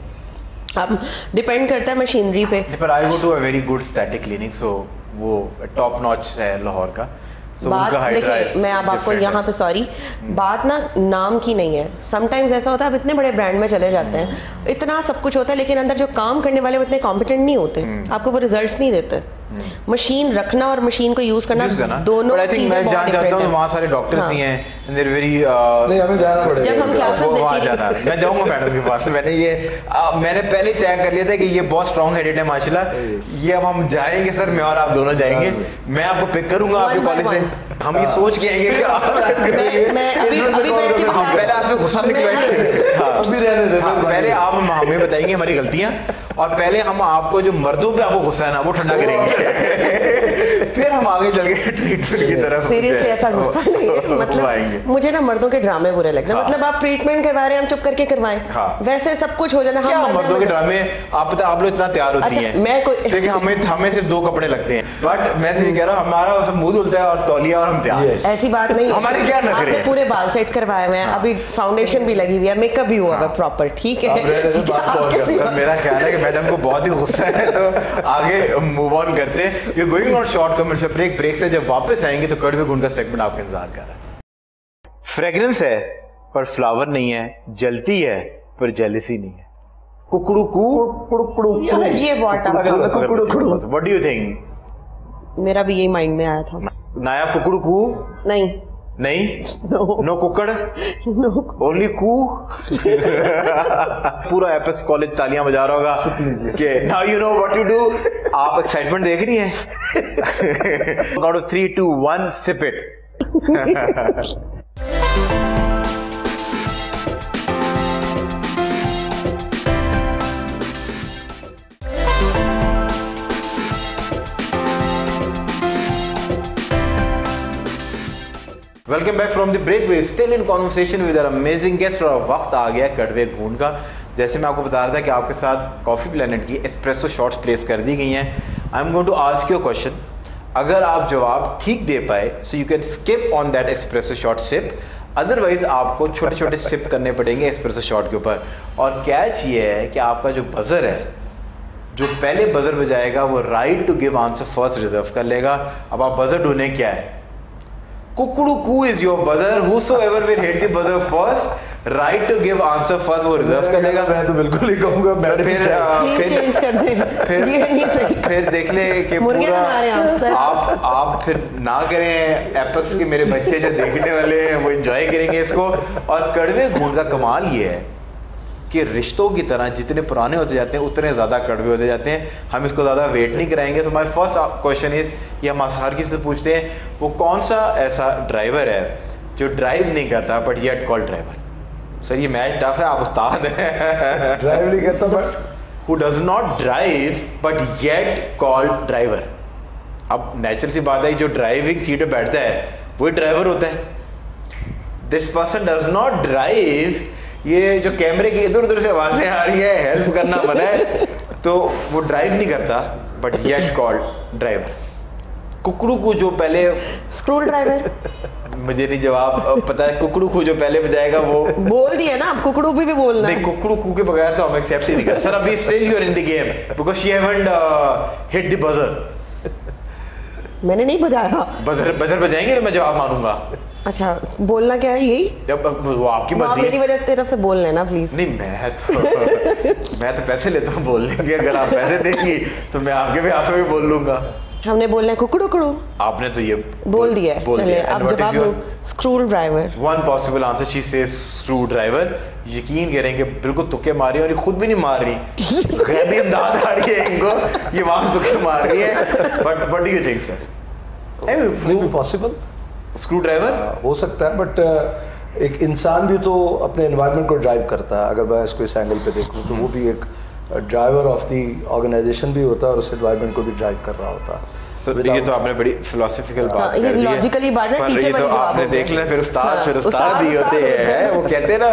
अब डिपेंड करता है मशीनरी पे। पर I go to a very good static clinic, so वो टॉप नॉच है लाहौर का। बात देखिए, मैं अब आपको यहाँ पे सॉरी, बात ना नाम की नहीं है। समटाइम्स ऐसा होता है, आप इतने बड़े ब्रांड में चले जाते हैं, इतना सब कुछ होता है, लेकिन अंदर जो काम करने वाले वो इतने कॉम्पिटेंट नहीं होते, आपको वो रिजल्ट्स नहीं देते। मशीन रखना और मशीन को यूज करना दोनों चीजें बहुत डिफरेंट हैं। वहाँ सारे डॉक्टर्स ही हैं, देयर वेरी नहीं हमें जाना पड़ेगा। जब हम क्लासेस लेते हैं, मैं जाऊंगा मैडम के पास। मैंने पहले तय कर लिया था कि ये बहुत स्ट्रॉन्ग हेडेड है माशाल्लाह, ये अब हम जाएंगे सर, मैं और आप दोनों जाएंगे, मैं आपको पिक करूंगा आपके कॉलेज से, हम ये सोच के आएंगे कि मैं अभी बैठ के हम पहले आपसे गुस्सा निकलवाएंगे, पहले आप हमें बताएंगे हमारी गलतियां, और पहले हम आपको जो मर्दों पे आपको गुस्सा है ना वो ठंडा करेंगे, फिर हम आगे चल के ट्रीटमेंट की तरफ। सीरियसली ऐसा गुस्सा नहीं है, मतलब मुझे ना मर्दों के ड्रामे बुरे लगते हैं। मतलब आप ट्रीटमेंट करवा रहे हैं, हम चुप करके करवाएं, वैसे सब कुछ हो जाना। हम मर्दों के ड्रामे आप लोग इतना तैयार होती हैं, मैं कोई हमें सिर्फ 2 कपड़े लगते हैं, बट मैं सिर्फ कह रहा हूँ हमारा सब मुंह धुलता है और तौलिया और हम तैयार। ऐसी बात नहीं है, हमारे क्या नखरे हैं, पूरे बाल सेट करवाए हुए हैं, अभी फाउंडेशन भी लगी हुई है, मेकअप भी भी हुआ है प्रॉपर, ठीक है। सर मेरा ख्याल है कि मैडम को बहुत ही गुस्सा है, तो आगे मूव ऑन करते हैं। We are going on short commercial break. Break से जब वापस आएंगे तो कड़वे गुण का सेगमेंट आपका इंतजार कर रहा है। फ्रेग्रेंस है पर फ्लावर नहीं है, जलती है पर जेलिसी नहीं है। कुकड़ू कू ये बहुत कुकड़ू कू। What do you think? मेरा भी यही माइंड में आया था। नायाब कुकड़ू कू नहीं नो कुकड़ ओनली कू। पूरा एपेक्स कॉलेज तालियां बजा रहा होगा कि now you know what you do. आप एक्साइटमेंट देख रही हैं? Count of 3 2 1 sip it. Welcome back from the break. We still in conversation with our amazing guest और वक्त आ गया कड़वे घून का। जैसे मैं आपको बता रहा था कि आपके साथ कॉफ़ी प्लेनेट की एस्प्रेसो शॉट्स प्लेस कर दी गई हैं। I am going to ask you question. अगर आप जवाब ठीक दे पाए so you can skip on that espresso shot sip, otherwise आपको छोटे छोटे सिप करने पड़ेंगे एस्प्रेसो शॉट के ऊपर। और कैच ये है कि आपका जो बजर है, जो पहले बजर बजाएगा वो right to give answer first reserve कर लेगा। अब आप बजर ढूंढें क्या है? कुकड़ू कू is your buzzer. Whosoever will hit the buzzer first, right to give answer first, वो रिजर्व कर लेगा। मैं तो बिल्कुल ही कहूँगा फिर चेंज कर दे। ये नहीं सही। फिर देख ले कि पूरा आप फिर ना करें। एपेक्स के मेरे बच्चे जो देखने वाले हैं वो एंजॉय करेंगे इसको। और कड़वे घून का कमाल ये है कि रिश्तों की तरह जितने पुराने होते जाते हैं उतने ज़्यादा कड़वे होते जाते हैं। हम इसको ज़्यादा वेट नहीं कराएंगे। तो माय फर्स्ट क्वेश्चन इज़, ये हम हर किसी से पूछते हैं, वो कौन सा ऐसा ड्राइवर है जो ड्राइव नहीं करता but yet called driver? Sir ये मैच टफ है, आप उस्ताद हैं। ड्राइव नहीं करता but who does not drive but yet called driver. अब नेचुरल सी बात है, जो ड्राइविंग सीट पे बैठता है वही ड्राइवर होता है। This person does not drive. ये जो कैमरे की इधर उधर से आवाजें आ रही है, हेल्प करना मना है, तो वो ड्राइव नहीं करता बट येट कॉल्ड ड्राइवर। कुकड़ू को जो पहले स्क्रू ड्राइवर। मुझे नहीं जवाब पता है। कुकड़ू को जो पहले बजाएगा वो बोल दिया ना, आप कुकड़ू भी बोलना। नहीं, कुकड़ू को के बगैर तो हम एक्सेप्ट ही नहीं कर। सर अभी still you are in the game because she haven't hit the buzzer. मैंने नहीं बजाया। बजर बजाएंगे तो मैं जवाब मानूंगा। अच्छा, बोलना क्या है? यही जब वो आपकी मर्जी। मेरी वजह तरफ से बोल लेना प्लीज। नहीं मैं तो पैसे लेता हूँ बोलने के। अगर आप पैसे देंगी तो मैं आपके भी हाथों में बोल लूंगा। हमने बोलना है कुकड़ू कुकड़ू। आपने तो ये बोल दिया है। चलिए अब जवाब दो। Screw driver. One possible answer, she says screw driver. यकीन करें कि बिल्कुल तुक्के मार रही है और ये खुद भी नहीं मार रही। गैबी इमदाद आ रही है इनको, ये वहां तुक्के मार रही है। But what do you think sir? Possible screw driver हो सकता है, बट एक इंसान भी तो अपने एनवायरनमेंट को ड्राइव करता है। अगर मैं इसको इस एंगल पे देखूं तो वो भी एक ड्राइवर ऑफ द ऑर्गेनाइजेशन भी होता है और उस एनवायरनमेंट को भी ड्राइव कर रहा होता है। सर ये तो आपने बड़ी फिलोसॉफिकल बात कर दी है। लॉजिकली बात है, टीचर वाली बात आपने देख लिया। फिर उस्ताद ही होते हैं। वो कहते हैं ना,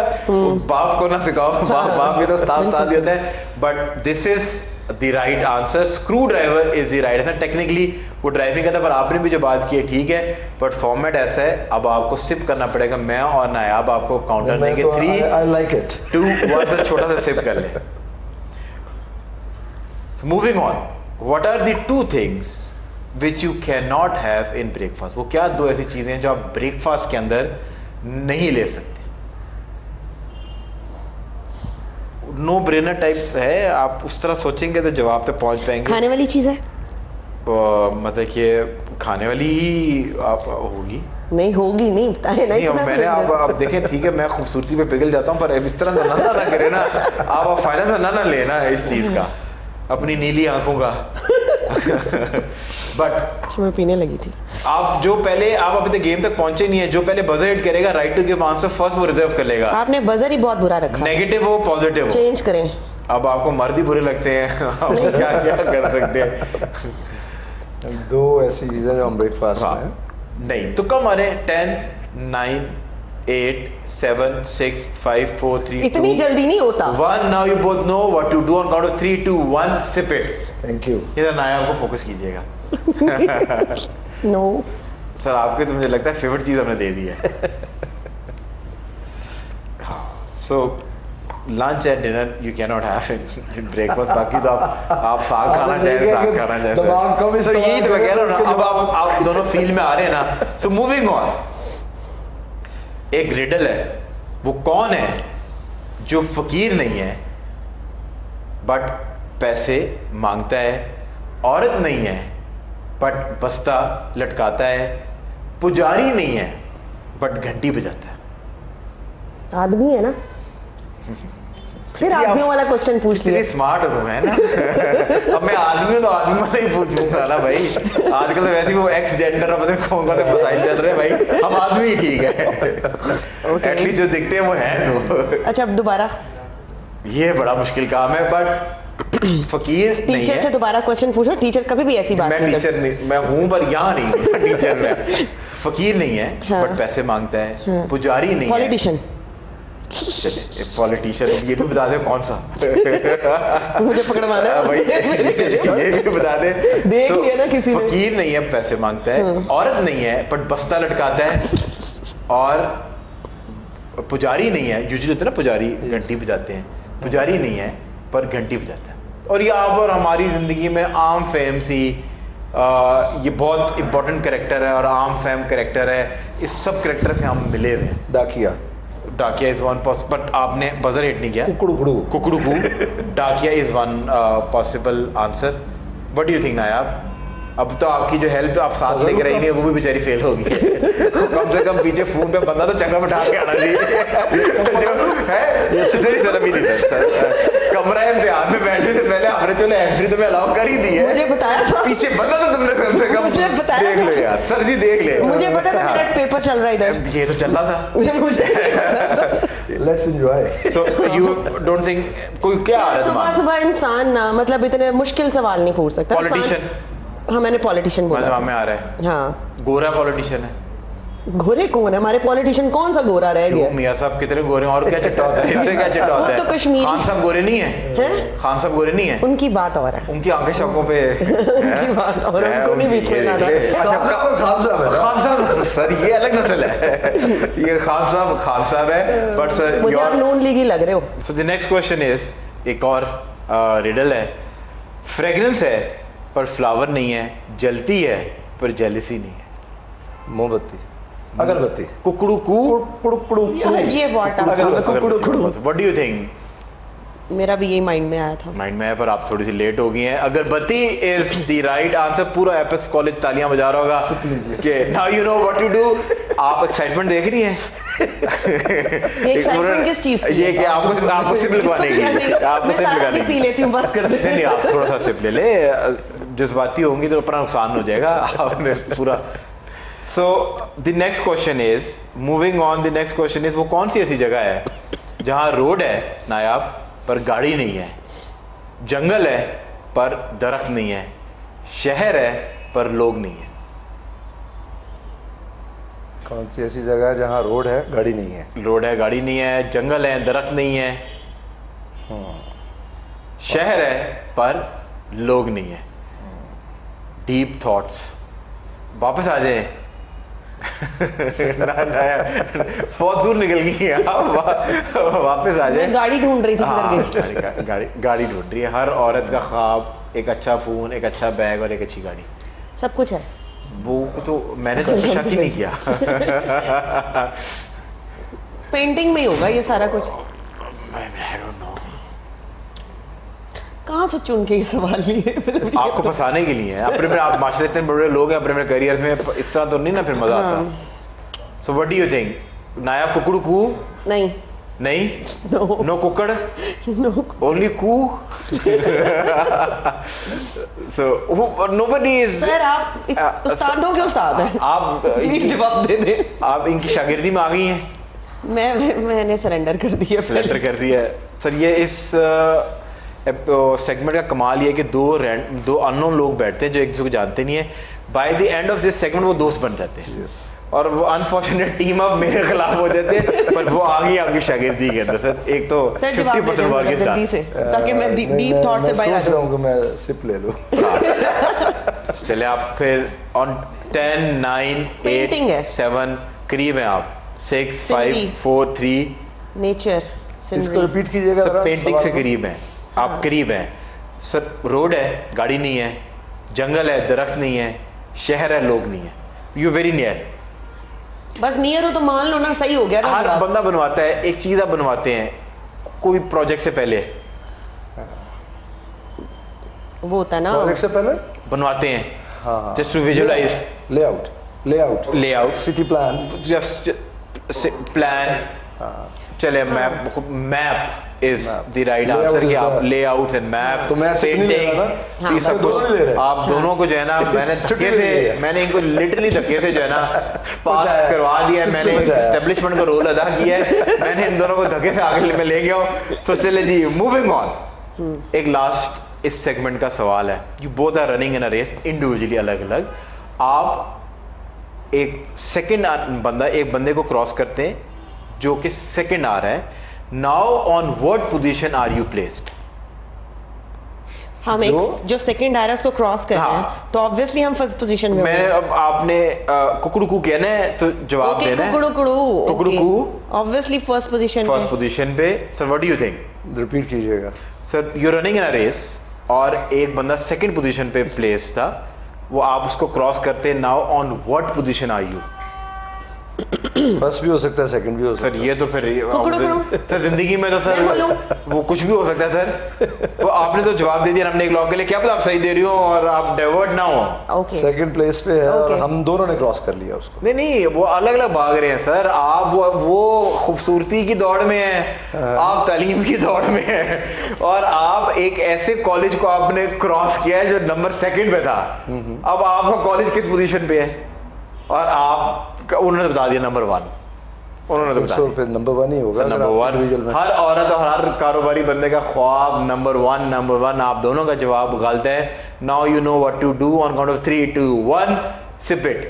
बाप को ना सिखाओ, बाप भी तो उस्ताद ही होता है। But this is the right answer. Screw driver is the right answer. Technically वो ड्राइविंग करता है, पर आपने भी जो बात की है ठीक है, बट फॉर्मेट ऐसा है। अब आपको सिप करना पड़ेगा। मैं और नायाब आपको काउंटर देंगे 3 2 1 से छोटा सा सिप कर ले। Moving on, what are the 2 things which you can not have in breakfast? वो क्या 2 ऐसी चीजें हैं जो आप ब्रेकफास्ट के अंदर नहीं ले सकते? नो ब्रेनर टाइप है, आप उस तरह सोचेंगे तो जवाब तक पहुंच पाएंगे। खाने वाली चीज है? मतलब कि खाने वाली ही आप होगी? नहीं होगी, नहीं बताए नहीं। मैंने आप देखें, ठीक है मैं खूबसूरती पे पिघल जाता हूँ, पर इस तरह ना करे ना। आप फायदा ना लेना इस चीज का, अपनी नीली आंखों का। बट अच्छा, मैं पीने लगी थी। आप जो पहले, आप अभी तक गेम तक पहुंचे नहीं है, जो पहले बजर हिट करेगा, right to give answer first, वो रिजर्व कर लेगा। आपने बजर ही बहुत बुरा रखा। नेगेटिव हो पॉजिटिव हो, चेंज करें। अब आपको मर्द ही बुरे लगते हैं। आप क्या क्या कर सकते हैं? 2 ऐसी चीजें जो हम ब्रेकफास्ट में नहीं तो कम आ रहे हैं। 10 9 8 7 6 5 4 3 इतनी जल्दी नहीं होता। 1 now you both know what to do on count of 3 2 1 sip it. Thank you. इधर नायाब को फोकस कीजिएगा। नो सर आपके तो मुझे लगता है फेवरेट चीज हमने दे दी है। हाँ, so lunch and dinner you can not have in breakfast, बाकी तो आप साग खाना चाहे साग खाना चाहे। तो यही तो मैं कह रहा हूँ ना, अब आप दोनों फील्ड में आ रहे हैं ना। सो मूविंग ऑन, एक रिडल है, वो कौन है जो फकीर नहीं है बट पैसे मांगता है, औरत नहीं है बट बस्ता लटकाता है, पुजारी नहीं है बट घंटी बजाता है? आदमी है ना। फिर आदमियों वाला क्वेश्चन पूछ लिया। स्मार्ट हो तुम, है ना। अब मैं आदमी हूँ तो आदमी वाला ही पूछूंगा ना भाई। आजकल तो वैसे ही वो एक्स जेंडर और पता नहीं कौन कौन से मसाइल चल रहे हैं भाई, हम आदमी ही ठीक है। एटलीस्ट जो दिखते हैं वो हैं तो। अच्छा अब दोबारा, ये बड़ा मुश्किल काम है बट फकीर टीचर से दोबारा क्वेश्चन पूछो। टीचर कभी भी ऐसी बात नहीं करते। मैं हूँ पर यहाँ नहीं टीचर में। फकीर नहीं है बट पैसे मांगता है, पुजारी नहीं है, पॉलिटिशियन। चलिए पॉलिटिशियन ये भी बता दे कौन सा। मुझे पकड़वाना है भाई, ये भी बता दे। देख लिया ना किसी ने। फकीर नहीं है पैसे मांगता है, औरत नहीं है बट बस्ता लटकाता है, और पुजारी नहीं है। यूजुअली होता है ना पुजारी घंटी बजाते हैं, पुजारी नहीं है पर घंटी बजाता है। और यहाँ पर हमारी ज़िंदगी में आम फेम सी ये बहुत इंपॉर्टेंट कैरेक्टर है और आम फेम कैरेक्टर है। इस सब कैरेक्टर से हम मिले हुए हैं। डाकिया इज वन पॉसिबल, बट आपने बजर हिट नहीं किया। कुकड़ू डाकिया is one possible answer. What do you think Nayab? अब तो आपकी जो हेल्प आप साथ लेके रही है वो भी बेचारी फेल होगी। कम से कम पीछे फोन पे बंदा तो चक्कर में उठा के आना चाहिए। कमरा इम्तिहान में बैठने से पहले हमने चलो एंट्री तो मैं अलाउ कर ही दी है। मुझे बताया था पीछे बंदा तो तुमने कम से कम देख लो यार। सर जी देख ले, मुझे पता था मेरा पेपर चल रहा है इधर। ये तो चल रहा था। Let's enjoy. So you don't think कोई क्या आ रहा है सुबह इंसान ना मतलब इतने मुश्किल सवाल नहीं पूछ सकता। पॉलिटिशियन। हाँ मैंने पॉलिटिशियन बोला में आ रहा है। हाँ गोरा पॉलिटिशियन है। गोरे कौन है हमारे पॉलिटिशियन? कौन सा गोरा रह गया? मियां साहब कितने गोरे और क्या चिट्टा होता है, इनसे क्या चिट्टा होता है? तो कश्मीरी खान साहब गोरे नहीं है? खान साहब गोरे नहीं है? उनकी बात और है, उनकी आंखें शौकों पे उनकी बात और है, उनको नहीं बीच में लाना। खान साहब सर ये अलग नस्ल है। ये खान साहब है बट सर मुझे आप नून लीगी लग रहे हो। So the next question is एक और रिडल है। फ्रेग्रेंस है पर फ्लावर नहीं है, जलती है पर जेलिसी नहीं है। मोमबत्ती, अगरबत्ती, कुकड़ू यार ये बहुत टफ है। कुकड़ू। What do you think? मेरा भी यही माइंड में आया था। माइंड में है पर आप थोड़ी सी लेट हो गई हैं। Agarbatti is the right answer. पूरा एपेक्स कॉलेज तालियां बजा रहा होगा कि now you know what to do. आप एक्साइटमेंट देख रही हैं? ये एक्साइटमेंट किस चीज की? ये कि आपको सिप लगवाने की। आपको सिप लगाने की। पी लेती हूं, बस कर दे। नहीं आप थोड़ा सा सिप ले ले, जज्बाती होंगी तो अपना नुकसान हो जाएगा। आपने पूरा। So the next question is moving on. The next question is वो कौन सी ऐसी जगह है जहां रोड है नायाब पर गाड़ी नहीं है, जंगल है पर दरख्त नहीं है, शहर है पर लोग नहीं है? कौन सी ऐसी जगह है जहाँ रोड है गाड़ी नहीं है? रोड है गाड़ी नहीं है, जंगल है दरख्त नहीं है, शहर है पर लोग नहीं है। Deep thoughts. वापस आ जाए। बहुत दूर निकल गई आप, वापस आ जाए। गाड़ी ढूंढ रही थी। गाड़ी ढूंढ रही है। हर औरत का ख्वाब एक अच्छा फोन, एक अच्छा बैग और एक अच्छी गाड़ी। सब कुछ है वो तो मैंने तो इसमें शक ही नहीं किया। पेंटिंग में ही होगा ये सारा कुछ। I don't know. कहाँ से चुन के ये सवाल लिए? आपको फंसाने के लिए है। अपने में आप माशाल्लाह इतने बड़े लोग हैं, अपने में करियर में इस तरह तो नहीं ना फिर मजा आता। So what do you think? Nayab कुकड़ू कू? नहीं नो कुकड़, ओनली कू। So nobody is. सर आप उस्तादों के उस्ताद हैं। आप प्लीज जवाब दे दे। आप इनकी शागिर्दी में आ गई हैं? मैंने सरेंडर कर दिया। सर ये इस सेगमेंट का कमाल ये है कि दो अननोन लोग बैठते हैं जो एक दूसरे को जानते नहीं है। By the end of this segment वो दोस्त बन जाते हैं और वो अनफॉर्चुनेट टीम अप मेरे खिलाफ हो जाते हैं, पर वो आगे आपकी शागिर्दी के अंदर। सर एक तो 50% वर्क इज डन, ताकि मैं डीप थॉट से बाहर आ जाऊं। मैं सिप ले लूं। चले आप फिर ऑन 10 9 8 7 करीब हैं आप। 6 5 4 3 नेचर इसको रिपीट कीजिएगा सर जरा, पेंटिंग से सवाल को। करीब हैं आप, करीब हैं सर। रोड है, गाड़ी नहीं है, जंगल है, दरख्त नहीं है, शहर है, लोग नहीं है, यू वेरी नियर। बस नियर हो तो मान लो ना, सही हो गया ना हर जवाब। बंदा बनवाता है, एक चीज आप बनवाते हैं कोई प्रोजेक्ट से पहले, वो होता है ना, प्रोजेक्ट से पहले बनवाते हैं हाँ just to visualize layout city plan, just plan. चले map is the right Layout answer is कि आप the- लेआउट एंड मैप, तो मैं ऐसे नहीं ले रहा ना? हाँ, ये सब बस दोनों नहीं ले कुछ रहे। आप दोनों को जो है ना मैंने धक्के से, मैंने इनको लिटरली धक्के से जो है ना पास पहुंचाया। करवा दिया है, मैंने पहुंचाया। एस्टेब्लिशमेंट का रोल अदा किया है, मैंने इन दोनों को धक्के से आगे में ले गया हूँ। तो चले जी मूविंग ऑन। एक लास्ट इस सेगमेंट का सवाल है, you both are running in a race individually अलग अलग, आप एक सेकंड बंदा एक बंदे को क्रॉस करते हैं जो कि सेकंड आ रहा है, now on what position are you placed? हम एक जो सेकंड आ रहा है उसको क्रॉस कर रहे हाँ। हैं, तो ऑब्वियसली हम फर्स्ट पोजीशन में मैंने अब आपने कुकड़ू कहना है तो जवाब ओके, देना है। कुकड़ू obviously first position first position पे। Sir what do you think? Repeat कीजिएगा। Sir you running in a race और एक बंदा सेकंड पोजीशन पे प्लेस था, वो आप उसको क्रॉस करते, now on what position are you? First भी हो सकता है, सेकंड भी हो सकता सर ये तो फिर कुकड़ू। सर जिंदगी में तो सर मैं बोलूं? वो कुछ भी हो सकता है सर। तो आपने तो जवाब दे दिया, हमने एक लॉक के लिए, क्या पता आप सही दे रही हो और आप डाइवर्ट ना हो। है। ओके, सेकंड प्लेस पे है और Okay. हम दोनों ने क्रॉस कर लिया उसको। नहीं नहीं, वो अलग अलग भाग रहे हैं सर। आप वो खूबसूरती की दौड़ में हैं, आप तालीम की दौड़ में हैं, और आप एक ऐसे कॉलेज को आपने क्रॉस किया है जो नंबर सेकंड पे था। अब आपका कॉलेज किस पोजीशन पे है? और आप उन्होंने बता दिया नंबर 1, उन्होंने तो बता दिया नंबर 1 ही होगा नंबर इंडिविजुअल 1। में। हर औरत और हर कारोबारी बंदे का ख्वाब नंबर 1। आप दोनों का जवाब गलत है। Now you know what to do on count of 3, 2, 1 sip it.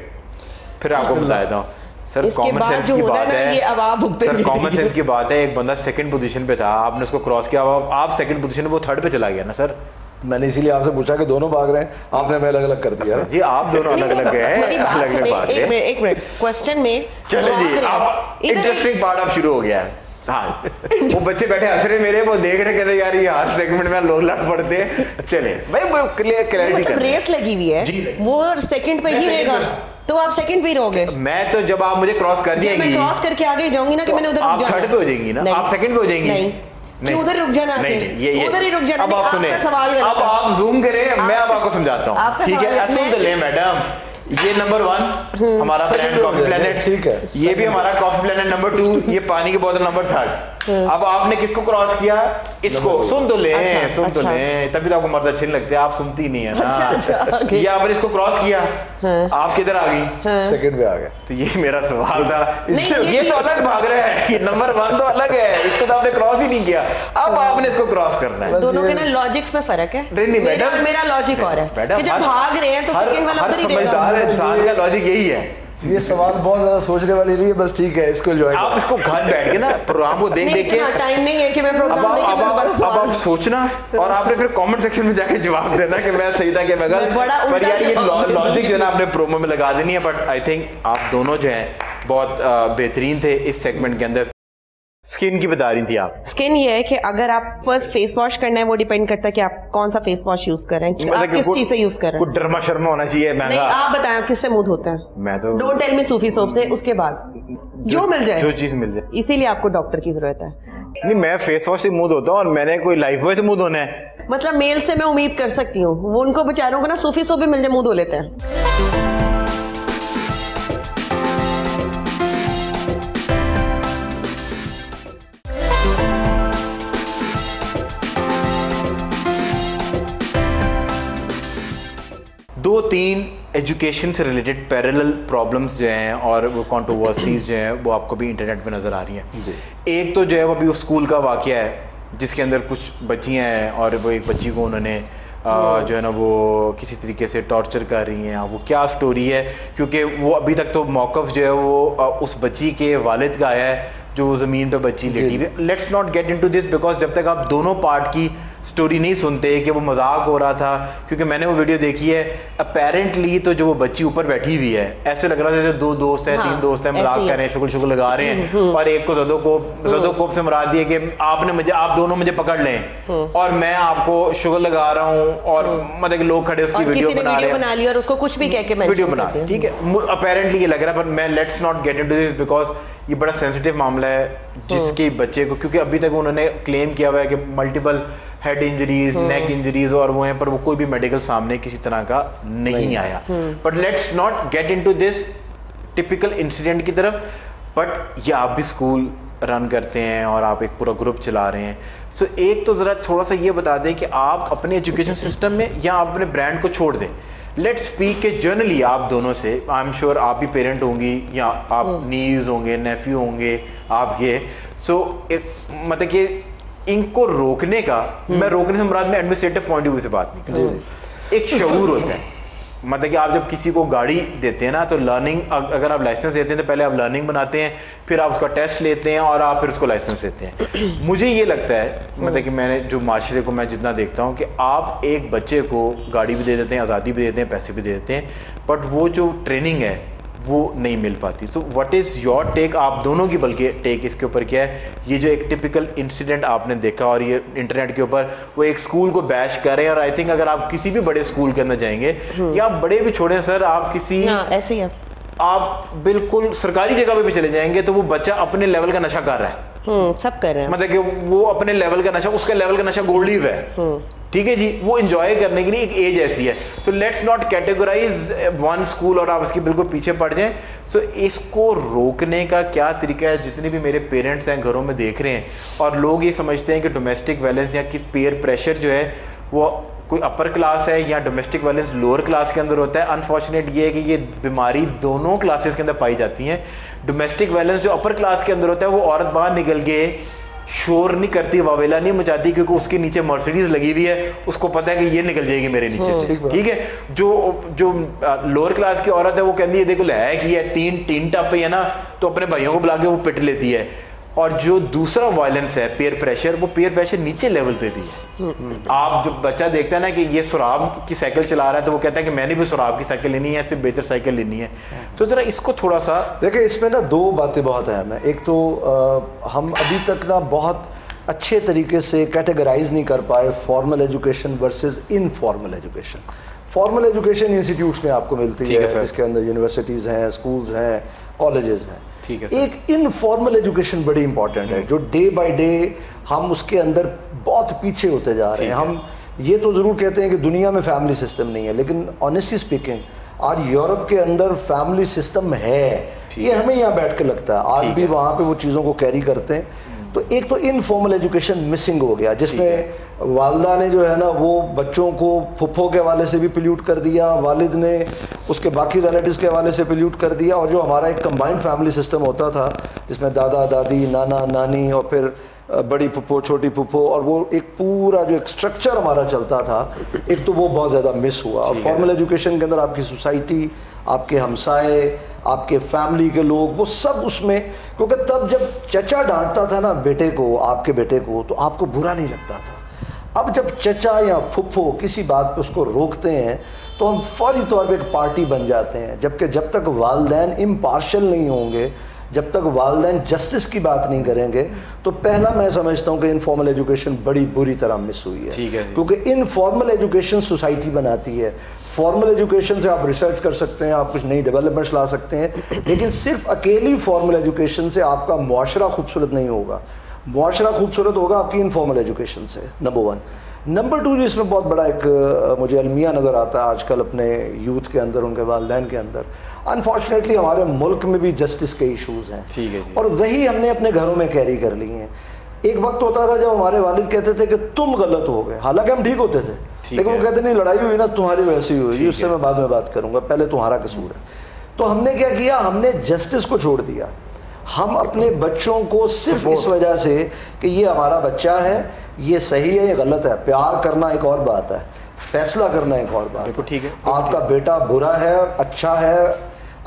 फिर आपको बता देता हूँ सर, इसके कॉमन बाद सेंस जो की होना बात है ना, ये अब आप है भुगतेंगे। सर, कॉमन सेंस की बात है। एक बंदा सेकंड पोजीशन पे था, आपने उसको क्रॉस किया, आप सेकंड पोजीशन, वो थर्ड पे चला गया ना सर। मैंने इसीलिए आपसे पूछा कि दोनों भाग रहे हैं, आपने हमें अलग अलग कर दिया। जी आप दोनों अलग अलग गए, मेरी बात अलग अलग सुनिए, बात एक है। मिनट क्वेश्चन में चलो भाग जी, रहे हैं। अब इधर इंटरेस्टिंग पार्ट अब शुरू हो गया है। हाँ, वो बच्चे बैठे हंस रहे मेरे, वो देख रहे, कहते यार ये हर सेगमेंट में लोग लड़ पड़ते हैं। चले भाई क्लैरिटी मतलब कर रेस लगी हुई है, जी। वो सेकंड पे ही मैं रहेगा, second पे। तो आप सेकंड पे ही रहोगे। मैं तो जब आप मुझे क्रॉस कर जब मैं दिएंगी क्रॉस करके आगे जाऊंगी ना कि तो मैंने उधर रुक आप जाना। थर्ड पे हो जाएंगी ना, नहीं। आप सेकंड पे हो जाएंगी। नहीं, क्यों उधर रुक जाना नहीं, आगे? नहीं, ये उधर ही रुक जाना। अब नहीं, आप सुने, आपका सवाल गलत अब है। आप जूम करें, मैं अब आपको समझाता हूँ, आपका ठीक है? सवाल सुन तो ले मैडम, ये नंबर 1 हमारा ब्रांड कॉफी प्लेनेट, ठीक है। ये भी हमारा कॉफी प्लेनेट नंबर 2, ये पानी की बोतल नंबर 3। अब आपने किसको क्रॉस किया? इसको। सुन तो ले, अच्छा, सुन तो अच्छा। ले, तभी तो आपको मर्द अच्छे नहीं लगते, आप सुनती नहीं है ना। अच्छा, okay। ये आपने इसको क्रॉस किया, आप किधर आ गई? सेकंड पे आ गए। तो ये मेरा सवाल था। नहीं, ये तो अलग भाग रहा है, ये नंबर 1 तो अलग है, इसको तो आपने क्रॉस ही नहीं किया, अब आपने इसको क्रॉस करना है। दोनों के ना लॉजिक्स में फर्क है। नहीं, मेरा मैडम, मेरा लॉजिक और है मैडम, कि जब हर- भाग रहे हैं तो हर- सेकंड वाला हर उधर ही समझदार रहेगा। इंसान का लॉजिक यही है। ये सवाल बहुत ज्यादा सोचने वाली नहीं है, बस ठीक है, इसको एंजॉय आप इसको घर बैठ के ना प्रोग्राम को देख नहीं, देख के, इतना टाइम नहीं है कि मैं अब प्रोग्राम आप देख के अब मैं दोबारा आप- अब सवाल आप सोचना और आपने फिर कमेंट सेक्शन में जाके जवाब देना कि मैं सही था कि मैं गलत। बड़ा पर उल्टा यार ये जवाब लॉजिक जो है ना आपने प्रोमो में लगा देनी है। बट आई थिंक आप दोनों जो हैं बहुत बेहतरीन थे इस सेगमेंट के अंदर। स्किन की बता रही थी आप। स्किन ये है कि अगर आप फर्स्ट फेस वॉश करना है, वो डिपेंड करता है कि आप कौन सा फेस वॉश यूज कर रहे हैं, आप किस चीज से यूज कर रहे हैं। कुछ डरमा शर्मा होना चाहिए नहीं, महंगा। आप बताएं आप किससे मुंह धोते हैं। मैं तो don't tell me Sufi soap से, उसके बाद जो मिल जाए, जो चीज मिल जाए। इसीलिए आपको डॉक्टर की जरूरत है। नहीं, मैं फेस वॉश से मुंह धोता हूँ और मैंने कोई लाइफ बॉय से मुंह धोना है। मतलब मेल से मैं उम्मीद कर सकती हूँ, वो उनको बेचारों को ना सूफी सोप भी मिल जाए, मुंह धो लेते हैं। दो तीन एजुकेशन से रिलेटेड पैरेलल प्रॉब्लम्स जो हैं और वो कंट्रोवर्सीज जो हैं वो आपको भी इंटरनेट पे नज़र आ रही हैं। एक तो जो है वो अभी उस स्कूल का वाक़या है जिसके अंदर कुछ बच्चियां हैं और वो एक बच्ची को उन्होंने जो है ना वो किसी तरीके से टॉर्चर कर रही हैं। वो क्या स्टोरी है, क्योंकि वो अभी तक तो मौक़िफ़ जो है वो उस बच्ची के वालिद का आया है जो ज़मीन पे बच्ची लेटी हुई। Let's not get into this because जब तक आप दोनों पार्ट की स्टोरी नहीं सुनते कि वो मजाक हो रहा था, क्योंकि मैंने वो वीडियो देखी है। अपेरेंटली तो जो वो बच्ची ऊपर बैठी हुई है, ऐसे लग रहा था जैसे 2 दोस्त हैं, 3 दोस्त हैं, मजाक कर रहे हैं, शुगल शुगल लगा रहे हैं, और एक को ज़दोकोप से मुराद दिए कि आप दोनों मुझे पकड़ लें और मैं आपको शुगल लगा रहा हूँ, और मतलब लोग खड़े उसकी वीडियो बना रहे हैं और उसको कुछ भी कह के वीडियो बना रहे हैं, ठीक है। अपेरेंटली ये लग रहा है, पर मैं let's not get into this because ये बड़ा सेंसिटिव मामला है जिसके बच्चे को, क्योंकि अभी तक उन्होंने क्लेम किया हुआ है कि मल्टीपल हेड इंजरीज, नेक इंजरीज और वो हैं, पर वो कोई भी मेडिकल सामने किसी तरह का नहीं आया। But let's not get into this typical incident की तरफ। बट ये आप भी स्कूल रन करते हैं और आप एक पूरा ग्रुप चला रहे हैं, सो एक तो ज़रा थोड़ा सा ये बता दें कि आप अपने एजुकेशन सिस्टम में या आप अपने ब्रांड को छोड़ दें। लेट्स स्पीक के जर्नली आप दोनों से, आई एम श्योर आप भी पेरेंट होंगी या आप नीज होंगे, नेफ्यू होंगे, आप ये मतलब कि इनको रोकने का, मैं रोकने से मुराद में एडमिनिस्ट्रेटिव पॉइंट ऑफ व्यू से बात नहीं कर रहा, एक शऊर होता है। मतलब कि आप जब किसी को गाड़ी देते हैं ना, तो लर्निंग, अगर आप लाइसेंस देते हैं तो पहले आप लर्निंग बनाते हैं, फिर आप उसका टेस्ट लेते हैं और आप फिर उसको लाइसेंस देते हैं। मुझे ये लगता है, मतलब कि मैंने जो माशरे को मैं जितना देखता हूँ कि आप एक बच्चे को गाड़ी भी दे देते हैं, आज़ादी भी देते हैं, पैसे भी दे देते हैं, बट वो जो ट्रेनिंग है वो नहीं मिल पाती। So what is your take, आप दोनों की बल्कि टेक इसके ऊपर क्या है? ये जो एक टिपिकल इंसिडेंट आपने देखा और ये इंटरनेट के ऊपर वो एक स्कूल को बैश कर रहे हैं, और आई थिंक अगर आप किसी भी बड़े स्कूल के अंदर जाएंगे, या आप बड़े भी छोड़ें सर, आप किसी ऐसे ही आप बिल्कुल सरकारी जगह पे भी चले जाएंगे तो वो बच्चा अपने लेवल का नशा कर रहा है, सब कर रहे हैं, मतलब कि वो अपने लेवल का नशा, उसका लेवल का नशा गोल्ड लीफ है, ठीक है जी, वो एंजॉय करने के लिए एक एज ऐसी है। So let's not categorize one school और आप इसके बिल्कुल पीछे पड़ जाएं। सो इसको रोकने का क्या तरीका है? जितने भी मेरे पेरेंट्स हैं घरों में देख रहे हैं, और लोग ये समझते हैं कि डोमेस्टिक वायलेंस या कि पेयर प्रेशर जो है वो कोई अपर क्लास है या डोमेस्टिक वायलेंस लोअर क्लास के अंदर होता है। अनफॉर्चुनेट ये है कि ये बीमारी दोनों क्लासेस के अंदर पाई जाती हैं। डोमेस्टिक वायलेंस जो अपर क्लास के अंदर होता है, वो औरत बाहर निकल के शोर नहीं करती, वावेला नहीं मचाती, क्योंकि उसके नीचे मर्सिडीज लगी हुई है, उसको पता है कि ये निकल जाएगी मेरे नीचे से, ठीक है। जो लोअर क्लास की औरत है वो कहती है देखो है कि ये टीन टॉप पे है ना, तो अपने भाइयों को बुला के वो पिट लेती है। और जो दूसरा वायलेंस है पेयर प्रेशर, वो पेयर प्रेशर नीचे लेवल पे भी है। आप जो बच्चा देखता है ना कि ये सुराब की साइकिल चला रहा है, तो वो कहता है कि मैंने भी सुराब की साइकिल लेनी है, इससे बेहतर साइकिल लेनी है। तो जरा इसको थोड़ा सा देखिए, इसमें ना 2 बातें बहुत अहम है। एक तो हम अभी तक ना बहुत अच्छे तरीके से कैटेगराइज नहीं कर पाए formal education versus informal education. Formal education institutes में आपको मिलती है, इसके अंदर यूनिवर्सिटीज़ हैं, स्कूल्स हैं, कॉलेजेस हैं। ठीक है। एक इनफॉर्मल एजुकेशन बड़ी इंपॉर्टेंट है, जो डे बाय डे हम उसके अंदर बहुत पीछे होते जा रहे हैं। हम ये तो ज़रूर कहते हैं कि दुनिया में फैमिली सिस्टम नहीं है, लेकिन ऑनेस्टली स्पीकिंग आज यूरोप के अंदर फैमिली सिस्टम है। ये हमें यहाँ बैठ कर लगता है, आज भी वहाँ पे वो चीज़ों को कैरी करते हैं। तो एक तो इनफॉर्मल एजुकेशन मिसिंग हो गया, जिसमें वालदा ने जो है ना वो बच्चों को फुफ्फो के हवाले से भी पोल्यूट कर दिया, वालिद ने उसके बाकी रिलेटिव्स के हवाले से पोल्यूट कर दिया, और जो हमारा एक कंबाइंड फैमिली सिस्टम होता था जिसमें दादा दादी, नाना नानी और फिर बड़ी फुफ्फो, छोटी फुफ्फो, और वो एक पूरा जो एक स्ट्रक्चर हमारा चलता था, एक तो वो बहुत ज़्यादा मिस हुआ। और फॉर्मल एजुकेशन के अंदर आपकी सोसाइटी, आपके हमसाए, आपके फैमिली के लोग, वो सब उसमें, क्योंकि तब जब चचा डांटता था ना बेटे को, आपके बेटे को, तो आपको बुरा नहीं लगता था। अब जब चचा या फुफ्फो किसी बात पे उसको रोकते हैं तो हम फौरी तौर पे एक पार्टी बन जाते हैं, जबकि जब तक वालिदैन इम्पार्शल नहीं होंगे, जब तक वालिदैन जस्टिस की बात नहीं करेंगे, तो पहला मैं समझता हूँ कि इनफॉर्मल एजुकेशन बड़ी बुरी तरह मिस हुई है, क्योंकि इनफॉर्मल एजुकेशन सोसाइटी बनाती है। फॉर्मल एजुकेशन से आप रिसर्च कर सकते हैं, आप कुछ नई डेवलपमेंट्स ला सकते हैं, लेकिन सिर्फ अकेली फॉर्मल एजुकेशन से आपका मुआशरा खूबसूरत नहीं होगा। मुआशरा खूबसूरत होगा आपकी इनफॉर्मल एजुकेशन से, नंबर 1। नंबर 2 जो इसमें बहुत बड़ा एक मुझे अलमिया नज़र आता है आजकल अपने यूथ के अंदर, उनके वालिदैन के अंदर, अनफॉर्चुनेटली हमारे मुल्क में भी जस्टिस के इशूज़ हैं, ठीक है जी। और वही हमने अपने घरों में कैरी कर लिए हैं। एक वक्त होता था जब हमारे वालिद कहते थे कि तुम गलत हो गए, हालांकि हम ठीक होते थे, लेकिन वो कहते नहीं लड़ाई हुई ना तुम्हारी वैसी ही हुई, उससे मैं बाद में बात करूँगा, पहले तुम्हारा कसूर है। तो हमने क्या किया, हमने जस्टिस को छोड़ दिया। हम अपने बच्चों को सिर्फ इस वजह से कि ये हमारा बच्चा है, ये सही है, ये गलत है, प्यार करना एक और बात है, फैसला करना एक और बात है। ठीक है, आपका बेटा बुरा है, अच्छा है,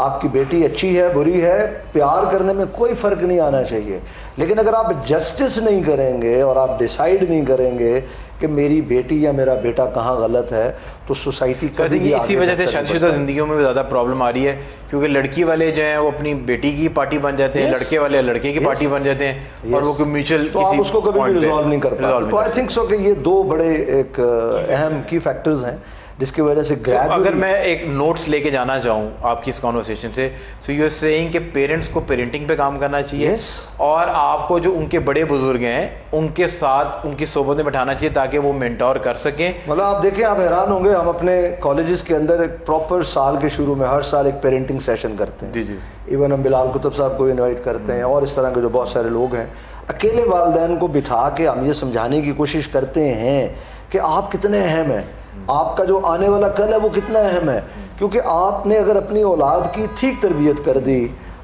आपकी बेटी अच्छी है बुरी है, प्यार करने में कोई फ़र्क नहीं आना चाहिए। लेकिन अगर आप जस्टिस नहीं करेंगे और आप डिसाइड नहीं करेंगे कि मेरी बेटी या मेरा बेटा कहाँ गलत है, तो सोसाइटी कभी भी इसी वजह से शादीशुदा ज़िंदगियों में भी ज़्यादा प्रॉब्लम आ रही है, क्योंकि लड़की वाले जो हैं वो अपनी बेटी की पार्टी बन जाते हैं, लड़के वाले लड़के की पार्टी बन जाते हैं, और वो कोई म्यूचुअल तो आप उसको कभी भी रिजॉल्व नहीं कर पाते। तो आई थिंक सो कि ये दो बड़े एक अहम की फैक्टर्स हैं जिसकी वजह से अगर मैं एक नोट्स लेके जाना चाहूँ आपकी इस कॉन्वर्सेशन से, सो यू आर सेइंग कि पेरेंट्स को पेरेंटिंग पे काम करना चाहिए, और आपको जो उनके बड़े बुजुर्ग हैं उनके साथ उनकी सोबत में बैठाना चाहिए ताकि वो मेंटोर कर सकें। मतलब आप देखिए, आप हैरान होंगे, हम अपने कॉलेजेस के अंदर एक प्रॉपर साल के शुरू में हर साल एक पेरेंटिंग सेशन करते हैं। जी जी। इवन हम बिलाल कुतुब साहब को इनवाइट करते हैं, और इस तरह के जो बहुत सारे लोग हैं, अकेले वालिदैन को बिठा के हम ये समझाने की कोशिश करते हैं कि आप कितने अहम हैं, आपका जो आने वाला कल है वो कितना अहम है। क्योंकि आपने अगर अपनी औलाद की ठीक तरबियत कर दी,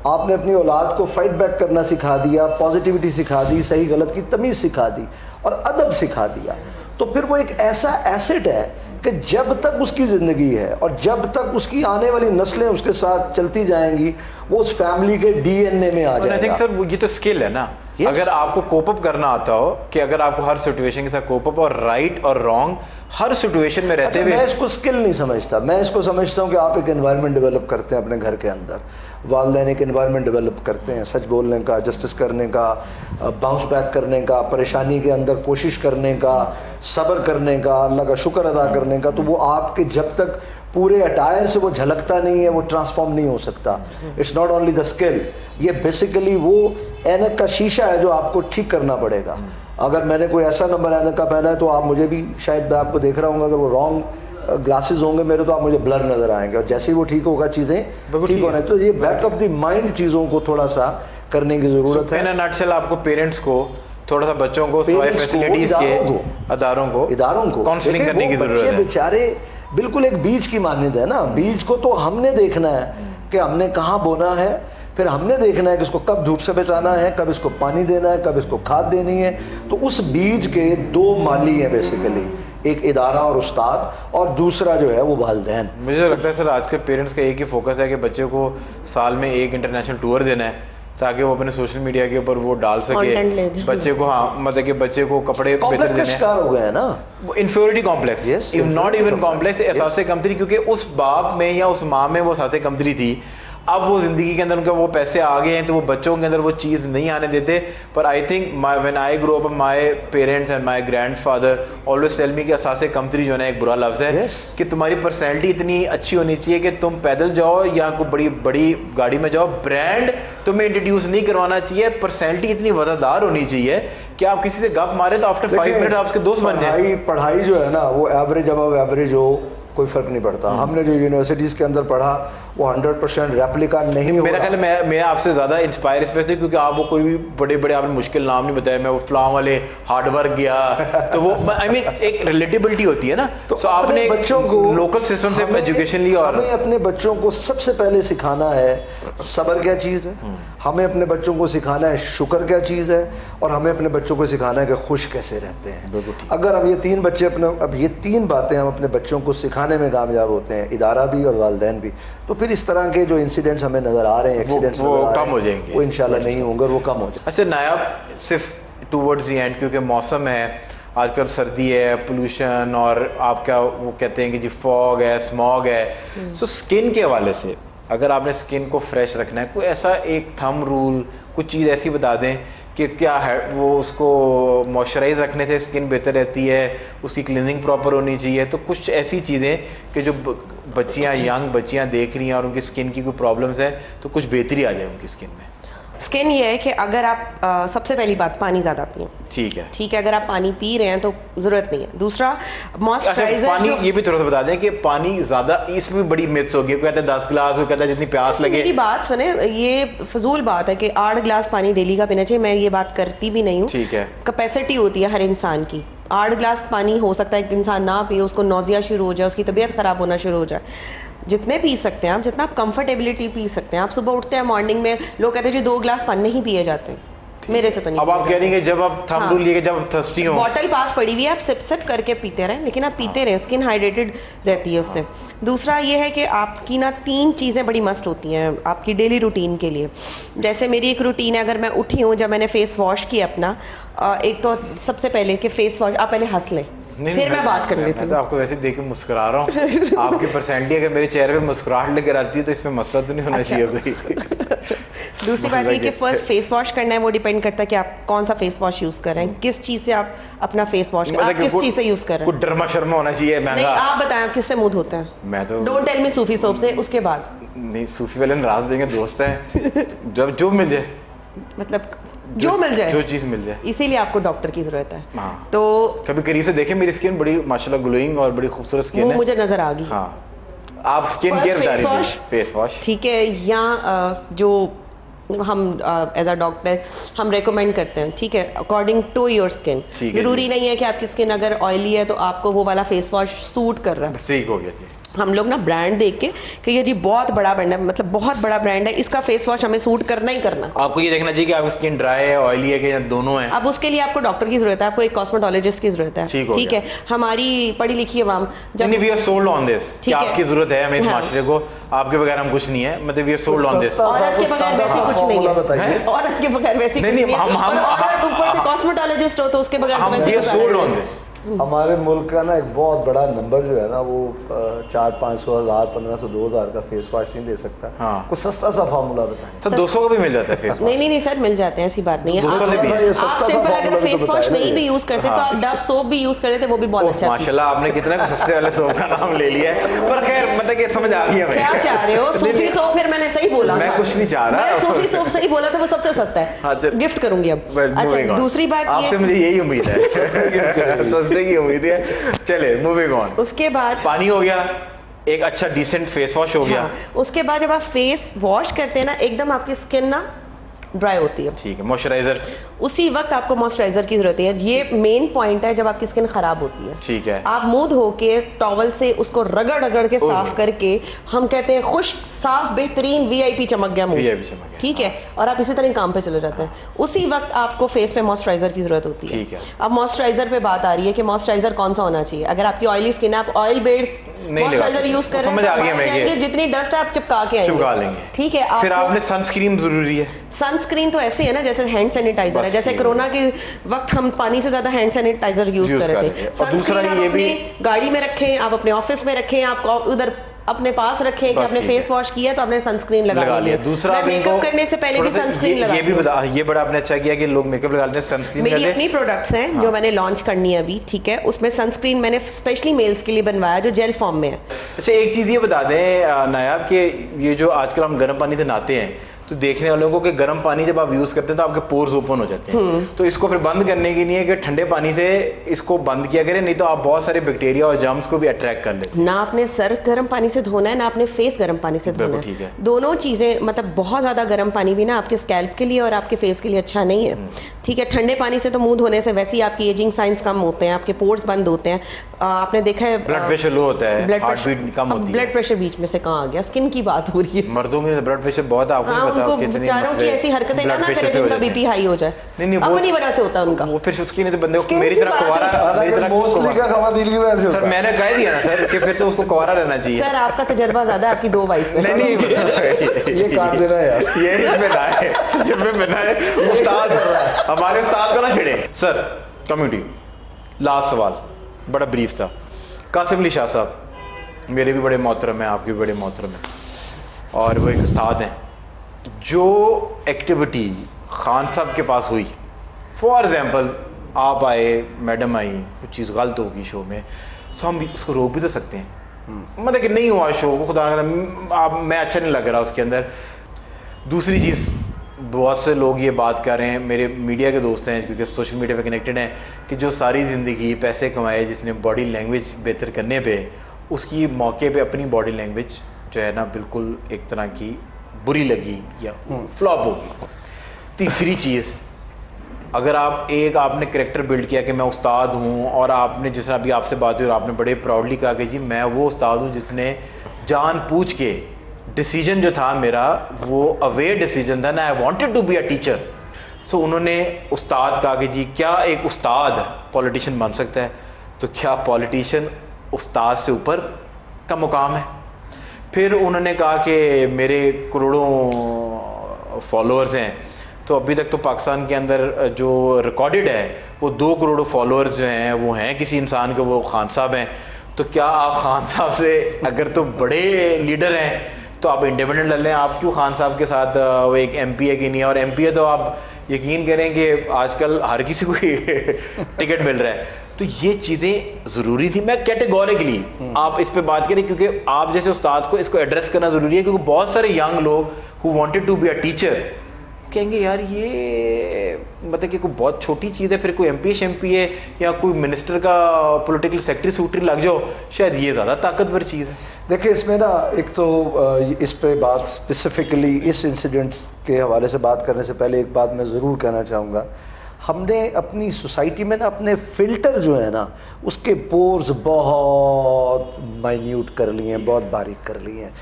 आपने अपनी औलाद को फाइट बैक करना सिखा दिया, पॉजिटिविटी सिखा दी, सही गलत की तमीज़ सिखा दी और अदब सिखा दिया, तो फिर वो एक ऐसा एसेट है कि जब तक उसकी ज़िंदगी है और जब तक उसकी आने वाली नस्लें उसके साथ चलती जाएंगी, वो उस फैमिली के डीएनए में आ जाएगा। आई थिंक सर ये तो स्किल है ना। yes. अगर आपको कोप अप करना आता हो, कि अगर आपको हर सिचुएशन के साथ कोप अप और राइट और रॉन्ग हर सिचुएशन में रहते हुए, मैं इसको स्किल नहीं समझता, मैं इसको समझता हूँ कि आप एक एनवायरनमेंट डेवलप करते हैं अपने घर के अंदर, वालिदैन एक एनवायरनमेंट डेवलप करते हैं सच बोलने का, जस्टिस करने का, बाउंस बैक करने का, परेशानी के अंदर कोशिश करने का, सब्र करने का, अल्लाह का शुक्र अदा करने का, तो वो आपके जब तक पूरे अटायर से वो झलकता नहीं है वो ट्रांसफॉर्म नहीं हो सकता। It's not only the skill, ये बेसिकली वो ऐनक का शीशा है जो आपको ठीक करना पड़ेगा। अगर मैंने कोई ऐसा नंबर ऐनक का पहना है तो आप मुझे भी, शायद मैं आपको देख रहा हूँ, अगर वो रॉन्ग ग्लासेस होंगे मेरे तो आप मुझे ब्लर नज़र आएंगे, और जैसे ही वो ठीक होगा चीज़ें ठीक होना है। तो ये बैक ऑफ द माइंड चीज़ों को थोड़ा सा करने की ज़रूरत है। इन अ नटशेल आपको पेरेंट्स को थोड़ा सा बच्चों को सिवाय फैसिलिटीज़ के इदारों को काउंसलिंग करने की ज़रूरत है। बेचारे बिल्कुल एक बीज की मान्यता है ना, बीज को तो हमने देखना है कि हमने कहाँ बोना है, फिर हमने देखना है कि इसको कब धूप से बचाना है, कब इसको पानी देना है, कब इसको खाद देनी है। तो उस बीज के दो माली हैं बेसिकली, एक इदारा और उस्ताद, और दूसरा जो है वो वालिदैन। मुझे लगता है सर आज के पेरेंट्स का एक ही फोकस है कि बच्चे को साल में एक इंटरनेशनल टूर देना है ताकि वो अपने सोशल मीडिया के ऊपर वो डाल सके बच्चे को। हाँ, मतलब कि बच्चे को कपड़े बेहतर देने, शिकार हो गया है ना, inferiority complex, not even complex, एहसास कमतरी, क्योंकि उस बाप में या उस माँ में वो एहसास कमतरी थी। अब वो ज़िंदगी के अंदर उनका वो पैसे आ गए हैं तो वो बच्चों के अंदर वो चीज़ नहीं आने देते। पर I think when I grow up, my parents and my grandfather always tell me कि एहसास कमतरी जो है एक बुरा लफ्ज़ है, कि तुम्हारी पर्सनैलिटी इतनी अच्छी होनी चाहिए कि तुम पैदल जाओ या कोई बड़ी बड़ी गाड़ी में जाओ, ब्रांड तुम्हें इंट्रोड्यूस नहीं करवाना चाहिए, पर्सनैलिटी इतनी वज़ादार होनी चाहिए कि आप किसी से गप मारे तो आफ्टर 5 मिनट आप उसके दोस्त बन जाए। पढ़ाई जो है ना वो एवरेज अबव एवरेज हो, कोई फ़र्क नहीं पड़ता। हमने जो यूनिवर्सिटीज़ के अंदर पढ़ा वो 100% रेप्लिका नहीं हो। मेरा ख्याल मैं आपसे ज़्यादा इंस्पायर इस वजह से क्योंकि आप वो कोई भी बड़े बड़े आपने मुश्किल नाम नहीं बताया, मैं वो फ्लाम वाले हार्ड वर्क गया तो वो आई मीन एक रिलेटेबिलिटी होती है ना। तो आपने बच्चों को लोकल सिस्टम से एजुकेशन ली, और हमें अपने बच्चों को सबसे पहले सिखाना है सब्र क्या चीज़ है, हमें अपने बच्चों को सिखाना है शुक्र क्या चीज़ है, और हमें अपने बच्चों को सिखाना है कि खुश कैसे रहते हैं। अगर हम ये तीन बच्चे अब ये तीन बातें हम अपने बच्चों को सिखाने में कामयाब होते हैं, इदारा भी और वालिदैन भी, तो फिर इस तरह के जो इंसिडेंट्स हमें नज़र आ रहे हैं, एक्सीडेंट्स वो कम हो जाएंगे, वो इंशाल्लाह नहीं होंगे, वो कम हो जाएंगे। अच्छा नायाब, सिर्फ टूवर्ड्स दी एंड, क्योंकि मौसम है आजकल, सर्दी है, पोल्यूशन, और आपका वो कहते हैं कि जी फॉग है, स्मॉग है, सो स्किन के हवाले से अगर आपने स्किन को फ्रेश रखना है, कोई ऐसा एक थंब रूल, कुछ चीज़ ऐसी बता दें कि क्या है वो उसको मॉइस्चराइज रखने से स्किन बेहतर रहती है, उसकी क्लीनिंग प्रॉपर होनी चाहिए। तो कुछ ऐसी चीज़ें कि जो बच्चियाँ, यंग बच्चियाँ देख रही हैं और उनकी स्किन की कोई प्रॉब्लम्स हैं तो कुछ बेहतरी आ जाए उनकी स्किन में। स्किन ये है कि अगर आप सबसे पहली बात पानी ज़्यादा पिए, ठीक है, अगर आप पानी पी रहे हैं तो ज़रूरत नहीं है। दूसरा मॉइस्चराइजर, पानी ये भी थोड़ा सा बता दें कि पानी ज़्यादा, इसमें भी बड़ी मिथ्स होगी, कहते हैं 10 गिलास, वो कहता है जितनी प्यास लगे। मेरी बात सुने, ये फजूल बात है कि 8 गिलास पानी डेली का पीना चाहिए, मैं ये बात करती भी नहीं हूँ। ठीक है, कैपेसिटी होती है हर इंसान की, 8 गिलास पानी हो सकता है कि इंसान ना पिए, उसको नौजिया शुरू हो जाए, उसकी तबीयत ख़राब होना शुरू हो जाए। जितने पी सकते हैं आप, जितना आप कंफर्टेबिलिटी पी सकते हैं। आप सुबह उठते हैं मॉर्निंग में, लोग कहते हैं जी 2 गिलास पानी नहीं पिए जाते, मेरे से तो नहीं। अब आप कह रही हैं कि जब आप थंब रूल लिए जब थर्स्टी हो, बॉटल पास पड़ी हुई है, आप सिप सिप करके पीते रहें, लेकिन आप पीते रहें, स्किन हाइड्रेटेड रहती है उससे। दूसरा ये है कि आपकी ना 3 चीज़ें बड़ी मस्ट होती हैं आपकी डेली रूटीन के लिए। जैसे मेरी एक रूटीन है, अगर मैं उठी हूँ, जब मैंने फेस वॉश किया अपना, एक तो सबसे पहले कि फेस वॉश आप पहले हंस लें, फिर मैं बात कर लेती हूँ। तो आपको वैसे देख के मुस्कुरा रहा हूँ। आपकी पर्सनैलिटी अगर मेरे चेहरे पे मुस्कुराहट लेकर आती है तो इसमें मसला तो नहीं होना चाहिए कोई। दूसरी बात ये कि फर्स्ट फेस वॉश करना है, वो डिपेंड करता है कि आप कौन सा फेस वॉश यूज़ कर रहे हैं, किस चीज़ से आप अपना फेस वॉश कर रहे हैं, किस चीज़ से यूज़ कर रहे हैं। कुछ डरमा शर्मा होना चाहिए महंगा। नहीं, आप बताएं आप किससे मुंह धोते हैं? मैं तो don't tell me Sufi soap से। उसके बाद नहीं, सूफी वाले नाराज देंगे, दोस्त हैं, जब जो मिल जाए, मतलब जो मिल जाए, जो चीज़ मिल जाए, इसीलिए आपको डॉक्टर की जरूरत है। हाँ। तो कभी करीब से देखें, मेरी स्किन बड़ी माशाल्लाह ग्लोइंग और बड़ी खूबसूरत स्किन है, मुझे नजर आ गई। हाँ, आप स्किन केयर बता रही थी, फेस वॉश, ठीक है, या जो हम एज अ डॉक्टर हम रेकमेंड करते हैं, ठीक है, अकॉर्डिंग टू योर स्किन। जरूरी नहीं है कि आपकी स्किन अगर ऑयली है तो आपको वो वाला फेस वॉश सूट कर रहा है। ठीक हो गया जी। हम लोग ना ब्रांड देख के कि ये जी बहुत बड़ा ब्रांड है, मतलब बहुत बड़ा ब्रांड है, इसका फेस वॉश हमें सूट करना ही करना। आपको ये देखना चाहिए कि आपकी स्किन ड्राई है, ऑयली है, कि या दोनों है। अब उसके लिए आपको डॉक्टर की जरूरत है, आपको एक कॉस्मेटोलॉजिस्ट की जरूरत है, ठीक है। हमारी पढ़ी लिखी आवाम जब we are sold on this कि आपकी जरूरत है हमें इस माशरे को, आपके बगैर हम कुछ नहीं है, मतलब we are sold on this. औरत के बगैर वैसे कुछ नहीं है, औरत के बगैर वैसे कुछ नहीं है, और ऊपर से कॉस्मेटोलॉजिस्ट हो तो उसके बगैर तो वैसे सोल्ड ऑन दिस। हमारे मुल्क का ना एक बहुत बड़ा नंबर जो है ना, वो 400-500 हज़ार 1500 2000 का फेस वॉश नहीं दे सकता। हाँ। कुछ सस्ता सा फार्मूला बताएं। सर 200 का भी मिल जाता है फेस वॉश। नहीं सर, मिल जाते हैं, ऐसी बात नहीं है। आप सिंपल अगर फेस वॉश नहीं भी यूज करते तो आप डव सोप भी यूज कर लेते, वो भी बहुत अच्छा है। माशाल्लाह, आपने कितना सस्ते वाले सोप का नाम ले लिया है, पर खैर मतलब ये समझ आ गई हमें। क्या चाह रहे हो? सूफी सोप, फिर मैंने सही बोला, मैं कुछ नहीं चाह रहा, मैं सूफी सोप सही बोला था, वो सबसे सस्ता है, गिफ्ट करूंगी अब। अच्छा, दूसरी बात आपसे मुझे यही उम्मीद है, सस्ते की उम्मीद है। चले मूविंग ऑन। उसके बाद पानी हो गया, एक अच्छा डिसेंट फेस वॉश हो गया। हाँ, उसके बाद जब आप फेस वॉश करते हैं ना, एकदम आपकी स्किन ना ड्राई होती है, ठीक है, मॉइस्चराइजर, उसी वक्त आपको मॉइस्चराइजर की जरूरत है। ये मेन पॉइंट है जब आपकी स्किन खराब होती है, ठीक है, आप मुंह धो के टॉवल से उसको रगड़ रगड़ के साफ करके, हम कहते हैं खुश साफ बेहतरीन वीआईपी चमक गया मुंह, ठीक है, और आप इसी तरह काम पे चले जाते हैं। उसी वक्त आपको फेस पे मॉइस्चराइजर की जरूरत होती है, ठीक है। अब मॉइस्चराइजर पे बात आ रही है कि मॉइस्चराइजर कौन सा होना चाहिए। अगर आपकी ऑयली स्किन है, आप ऑयल बेस्ड मॉइस्चराइजर यूज कर रहे हैं, जितनी डस्ट है आप चिपका के आएंगे, ठीक है। फिर आपने सनस्क्रीन जरूरी है। सनस्क्रीन तो ऐसे है ना जैसे हैंड सैनिटाइजर है, जैसे कोरोना के वक्त हम पानी से ज्यादा हैंड सैनिटाइजर यूज कर रहे थे। सनस्क्रीन आप अपनी गाड़ी में रखें, आप अपने ऑफिस में रखें, आप उधर अपने पास रखें कि आपने फेस वॉश किया तो आपने सनस्क्रीन लगा लिया। दूसरा, मेकअप करने से पहले भी सनस्क्रीन लगा। ये भी बता, ये बड़ा आपने अच्छा किया कि लोग मेकअप लगाते हैं, सनस्क्रीन मेरी अपनी प्रोडक्ट्स हैं जो मैंने लॉन्च करनी है अभी, ठीक है, उसमें सनस्क्रीन मैंने स्पेशली मेल्स के लिए बनवाया जो जेल फॉर्म में है। अच्छा, एक चीज़ ये बता दें नायाब कि ये जो आजकल हम गर्म पानी से नहाते हैं तो देखने वालों को कि गर्म पानी जब आप यूज़ करते हैं तो आपके पोर्स ओपन हो जाते हैं, तो इसको फिर बंद करने के लिए कि ठंडे पानी से इसको बंद किया करें, नहीं तो आप बहुत सारे बैक्टीरिया और जर्म्स को भी अट्रैक्ट कर लेते हैं। ना आपने सर गर्म पानी से धोना है, ना आपने फेस गर्म पानी से धोना है, दोनों चीज़ें, मतलब बहुत ज़्यादा गर्म पानी भी ना आपके स्कैल्प के लिए और आपके फेस के लिए अच्छा नहीं है, ठीक है। ठंडे पानी से तो मुंह धोने से वैसे ही आपकी एजिंग साइंस कम होते हैं, आपके पोर्स बंद होते हैं। आपने देखा है ब्लड प्रेशर लो होता है, हार्ट बीट कम होती है। ब्लड प्रेशर बीच में से कहाँ आ गया? स्किन की बात हो रही है। मर्दों में ब्लड प्रेशर बहुत, आपको बताओ कितनी की ऐसी हरकतें ना करें जिनका बीपी हाई हो जाए, अपनी वजह से होता है उनका। वो फिर उसकी नहीं तो बंदे को मेरी तरह कुंवारा, मेरी तरह सर मैंने कह दिया ना सर कि फिर तो उसको कुंवारा रहना चाहिए। सर आपका तजर्बा ज्यादा, आपकी 2 वाइफ्स हैं। नहीं ये काट देना यार, ये इसमें ना है, इसमें बिना है उस्ताद, हमारे उस्ताद को ना छेड़े। सर कम्युनिटी, लास्ट सवाल बड़ा ब्रीफ था। कासिम अली शाह साहब मेरे भी बड़े मोहतरम हैं, आपके भी बड़े मोहतरम हैं, और वो एक उस्ताद हैं। जो एक्टिविटी खान साहब के पास हुई, फॉर एग्जांपल आप आए, मैडम आई, कुछ चीज़ गलत होगी शो में, तो हम उसको रोक भी तो सकते हैं, मतलब कि नहीं हुआ शो को, खुदा आप मैं अच्छा नहीं लग रहा उसके अंदर। दूसरी चीज़, बहुत से लोग ये बात कर रहे हैं, मेरे मीडिया के दोस्त हैं क्योंकि सोशल मीडिया पे कनेक्टेड हैं, कि जो सारी ज़िंदगी पैसे कमाए जिसने बॉडी लैंग्वेज बेहतर करने पे, उसकी मौके पे अपनी बॉडी लैंग्वेज जो है ना बिल्कुल एक तरह की बुरी लगी या फ्लॉप होगी। तीसरी चीज़, अगर आपने करेक्टर बिल्ड किया कि मैं उस्ताद हूँ, और आपने जिस तरह अभी आपसे बात हुई और आपने बड़े प्राउडली कहा कि जी मैं वो उस्ताद हूँ जिसने जानबूझ के, डिसीजन जो था मेरा वो अवेयर डिसीजन था ना, I wanted to be a teacher, so उन्होंने उस्ताद कहा कि जी क्या एक उस्ताद पॉलिटिशियन बन सकता है, तो क्या पॉलिटिशियन उस्ताद से ऊपर का मुकाम है। फिर उन्होंने कहा कि मेरे करोड़ों फॉलोअर्स हैं, तो अभी तक तो पाकिस्तान के अंदर जो रिकॉर्डेड है वो 2 करोड़ फॉलोअर्स जो हैं वो हैं किसी इंसान के, वो खान साहब हैं। तो क्या आप खान साहब से अगर तो बड़े लीडर हैं तो आप इंडिपेंडेंट लड़ लें, आप क्यों खान साहब के साथ वो एक MP है कि नहीं, और MP है तो आप यकीन करें कि आजकल हर किसी को टिकट मिल रहा है। तो ये चीज़ें ज़रूरी थी। मैं कैटेगोरिकली आप इस पे बात करें क्योंकि आप जैसे उस्ताद को इसको एड्रेस करना ज़रूरी है, क्योंकि बहुत सारे यंग लोग who wanted to be a teacher कहेंगे यार ये मतलब कि कोई बहुत छोटी चीज़ है, फिर कोई MP है या कोई मिनिस्टर का पॉलिटिकल सेक्रेटरी लग जाओ, शायद ये ज़्यादा ताकतवर चीज़ है। देखिए इसमें ना एक तो इस पे बात स्पेसिफिकली इस इंसिडेंट के हवाले से बात करने से पहले एक बात मैं ज़रूर कहना चाहूँगा, हमने अपनी सोसाइटी में ना अपने फ़िल्टर जो है ना उसके पोर्स बहुत माइन्यूट कर लिए हैं, बहुत बारीक कर लिए हैं।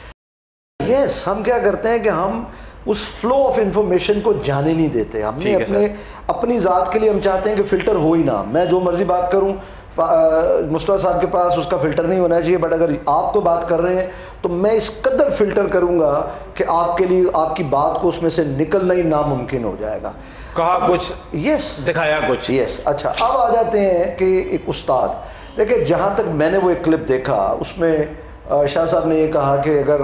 यस, हम क्या करते हैं कि हम उस फ्लो ऑफ इंफॉर्मेशन को जाने नहीं देते। हमने अपनी ज़ात के लिए हम चाहते हैं कि फ़िल्टर हो ही ना, मैं जो मर्ज़ी बात करूं, मुस्तफा साहब के पास उसका फ़िल्टर नहीं होना चाहिए, बट अगर आप तो बात कर रहे हैं तो मैं इस कदर फ़िल्टर करूंगा कि आपके लिए आपकी बात को उसमें से निकलना ही नामुमकिन हो जाएगा। कहा कुछ, यस, दिखाया कुछ, यस। अच्छा, अब आ जाते हैं कि एक उस्ताद, देखिए जहाँ तक मैंने वो एक क्लिप देखा उसमें शाह साहब ने ये कहा कि अगर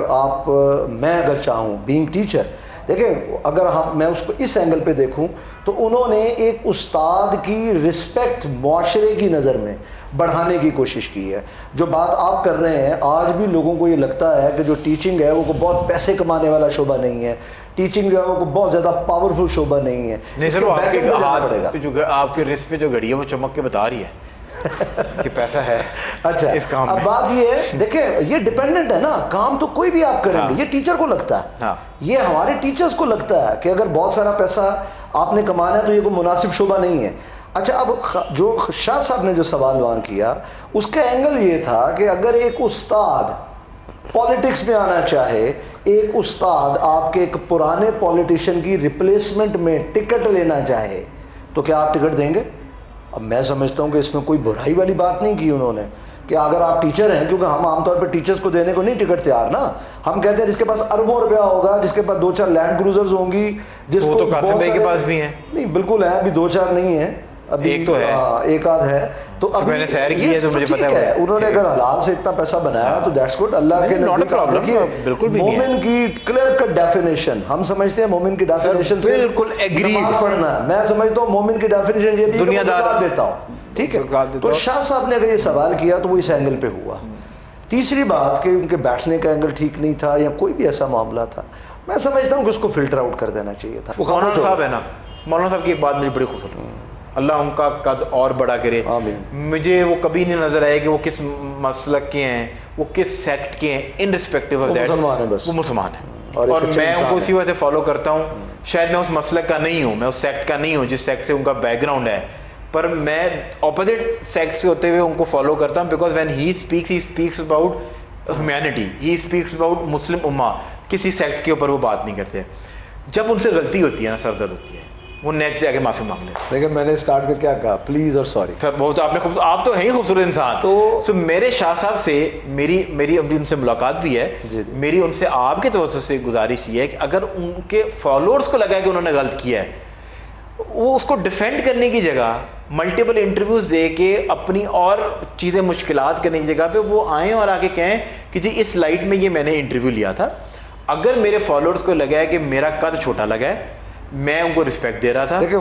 मैं अगर चाहूँ बीइंग टीचर, देखिए अगर मैं उसको इस एंगल पे देखूं तो उन्होंने एक उस्ताद की रिस्पेक्ट माशरे की नज़र में बढ़ाने की कोशिश की है। जो बात आप कर रहे हैं, आज भी लोगों को ये लगता है कि जो टीचिंग है वो बहुत पैसे कमाने वाला शोबा नहीं है, टीचिंग जो है वो बहुत ज़्यादा पावरफुल शोबा नहीं है। नहीं सर, जो आपके रिस्क पे जो घड़ी है वो चमक के बता रही है कि पैसा है। अच्छा, इस काम अब बात ये है, देखिए ये डिपेंडेंट है ना, काम तो कोई भी आप करेंगे। हाँ। ये टीचर को लगता है, हाँ। ये हमारे टीचर्स को लगता है कि अगर बहुत सारा पैसा आपने कमाना है तो ये कोई मुनासिब शोबा नहीं है। अच्छा, अब जो शाह साहब ने जो सवाल वहाँ किया उसका एंगल ये था कि अगर एक उस्ताद पॉलिटिक्स में आना चाहे, एक उस्ताद आपके एक पुराने पॉलिटिशियन की रिप्लेसमेंट में टिकट लेना चाहे, तो क्या आप टिकट देंगे? अब मैं समझता हूँ कि इसमें कोई बुराई वाली बात नहीं की उन्होंने, कि अगर आप टीचर हैं, क्योंकि हम आमतौर पर टीचर्स को देने को नहीं टिकट तैयार ना, हम कहते हैं जिसके पास अरबों रुपया होगा, जिसके पास 2-4 लैंड क्रूजर्स होंगी, जिसको तो कासिम भाई के पास भी है। नहीं, बिल्कुल है, अभी 2-4 नहीं है, अभी एक तो है, एक आध है। तो अभी मैंने सैर की है तो मुझे पता है उन्होंने अगर हलाल से इतना पैसा बनाया तो दैट्स गुड। अल्लाह के नज़दीक बिल्कुल भी मोमिन की क्लियर कट डेफिनेशन हम समझते हैं, मोमिन की डेफिनेशन से बिल्कुल एग्री पढ़ना है। मैं समझता हूँ मोमिन की डेफिनेशन ये भी दुनियादार देता हूँ, ठीक है। तो शाह साहब ने अगर ये सवाल किया तो वो इस एंगल पे हुआ। तीसरी बात कि उनके बैठने का एंगल ठीक नहीं था या कोई भी ऐसा मामला था, मैं समझता हूँ कि उसको फिल्टर आउट कर देना चाहिए था। मौलाना साहब है ना, मौलाना साहब की एक बात मुझे बड़ी खूबसूरत, अल्लाह उनका कद और बड़ा करे। मुझे वो कभी नहीं नजर आया कि वो किस मसलक के हैं, वो किस सेक्ट के हैं, इनरिस्पेक्टिव ऑफ दैट वो मुसलमान है और मैं उनको उसी वजह से फॉलो करता हूँ। शायद मैं उस मसलक का नहीं हूँ, मैं उस सेक्ट का नहीं हूँ जिस सेक्ट से उनका बैकग्राउंड है, पर मैं ऑपोजिट सेक्ट से होते हुए उनको फॉलो करता हूँ। Because when he speaks about humanity, he speaks about Muslim उम्मा, किसी सेक्ट के ऊपर वो बात नहीं करते। जब उनसे गलती होती है ना, सरदर्द होती है, वो नेक्स्ट डे आके माफी मांग लेते। लेकिन मैंने स्टार्ट में क्या कहा, प्लीज और सॉरी। सर वो तो आपने आप तो हैं ही खूबसूरत इंसान। तो मेरे शाह साहब से मेरी अभी उनसे मुलाकात भी है, मेरी उनसे आपके तवज्जो से गुजारिश ये है कि अगर उनके फॉलोअर्स को लगा कि उन्होंने गलत किया है, वो उसको डिफेंड करने की जगह मल्टीपल इंटरव्यूज दे के अपनी और चीज़ें मुश्किलात करने की जगह पे वो आएँ और आके कहें कि जी इस लाइट में ये मैंने इंटरव्यू लिया था, अगर मेरे फॉलोअर्स को लगा है कि मेरा कद छोटा लगा है, मैं उनको रिस्पेक्ट दे रहा था। देखिए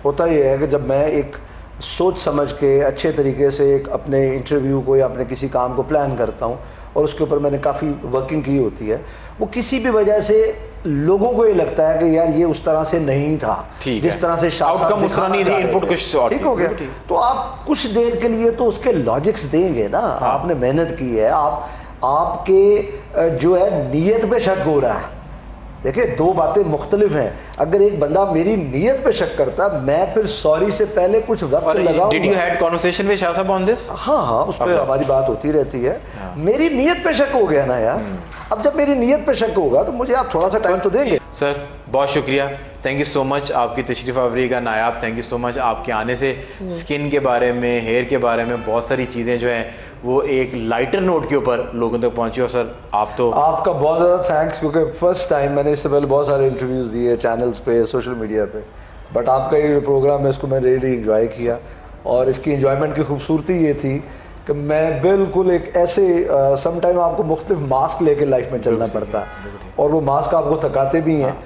होता ये है कि जब मैं एक सोच समझ के अच्छे तरीके से एक अपने इंटरव्यू को या अपने किसी काम को प्लान करता हूँ और उसके ऊपर मैंने काफ़ी वर्किंग की होती है, वो किसी भी वजह से लोगों को ये लगता है कि यार ये उस तरह से नहीं था जिस तरह से आउटकम उस तरह नहीं थी, इनपुट कुछ और ठीक हो गया। तो आप कुछ देर के लिए तो उसके लॉजिक्स देंगे ना, आपने मेहनत की है, आपके जो है नीयत पे शक हो रहा है। देखिए दो बातें मुख्तलिफ हैं। अगर एक बंदा मेरी नीयत पे शक करता, मैं फिर सॉरी से पहले कुछ वक्त लगाऊंगा। Did you had conversation with Shah साहब on this? हाँ, उस पर हमारी बात होती रहती है। मेरी नीयत पे शक हो गया ना यार, अब जब मेरी नीयत पे शक होगा तो मुझे आप थोड़ा सा टाइम तो देंगे। सर बहुत शुक्रिया, थैंक यू सो मच आपकी तशरीफ़ आवरी का। नायाब थैंक यू सो मच आपके आने से स्किन के बारे में, हेयर के बारे में बहुत सारी चीज़ें जो हैं वो एक लाइटर नोट के ऊपर लोगों तक पहुंची। और सर आप तो आपका बहुत ज़्यादा थैंक्स, क्योंकि फर्स्ट टाइम मैंने इससे पहले बहुत सारे इंटरव्यूज़ दिए चैनल्स पे, सोशल मीडिया पे, बट आपका ये प्रोग्राम है इसको मैंने रियली इंजॉय किया। और इसकी इंजॉयमेंट की खूबसूरती ये थी कि मैं बिल्कुल एक ऐसे समटाइम आपको मुख्तलिफ मास्क लेके लाइफ में चलना पड़ता है और वो मास्क आपको थकाते भी हैं।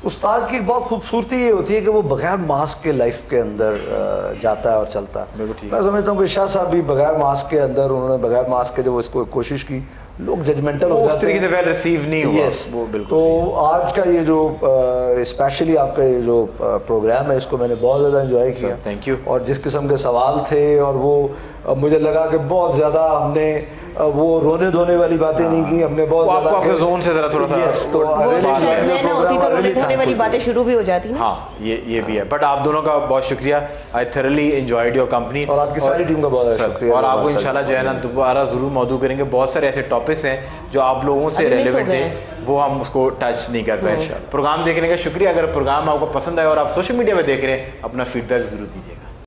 उस्ताद की एक बहुत खूबसूरती ये होती है कि वो बगैर मास्क के लाइफ के अंदर जाता है और चलता है। मैं समझता हूँ कि शाह साहब भी बगैर मास्क के अंदर, उन्होंने बगैर मास्क के जब इसको कोशिश की, लोग जजमेंटल हो उस तरीके से वेल रिसीव नहीं हुआ। वो बिल्कुल तो आज का ये जो स्पेशली आपका ये जो प्रोग्राम है इसको मैंने बहुत ज़्यादा एंजॉय किया। Thank you. और जिस किस्म के सवाल थे और वो मुझे लगा कि बहुत ज़्यादा हमने वो रोने धोने वाली बातें नहीं की, हमने बहुत आपको आपके जोन से जरा थोड़ा सा वो शायद मैं ना होती तो रोने धोने वाली बातें शुरू भी हो जाती ना। हाँ ये भी है, बट आप दोनों का बहुत शुक्रिया। I thoroughly enjoyed your company और आपकी सारी टीम का बहुत शुक्रिया। और आपको इंशाल्लाह जो है ना दोबारा ज़रूर मौजू करेंगे। बहुत सारे ऐसे टॉपिक्स हैं जो आप लोगों से रेलेवेंट हैं, वो हम उसको टच नहीं कर पाए। प्रोग्राम देखने का शुक्रिया। अगर प्रोग्राम आपको पसंद आया और आप सोशल मीडिया पे देख रहे हैं, अपना फीडबैक ज़रूर दीजिएगा।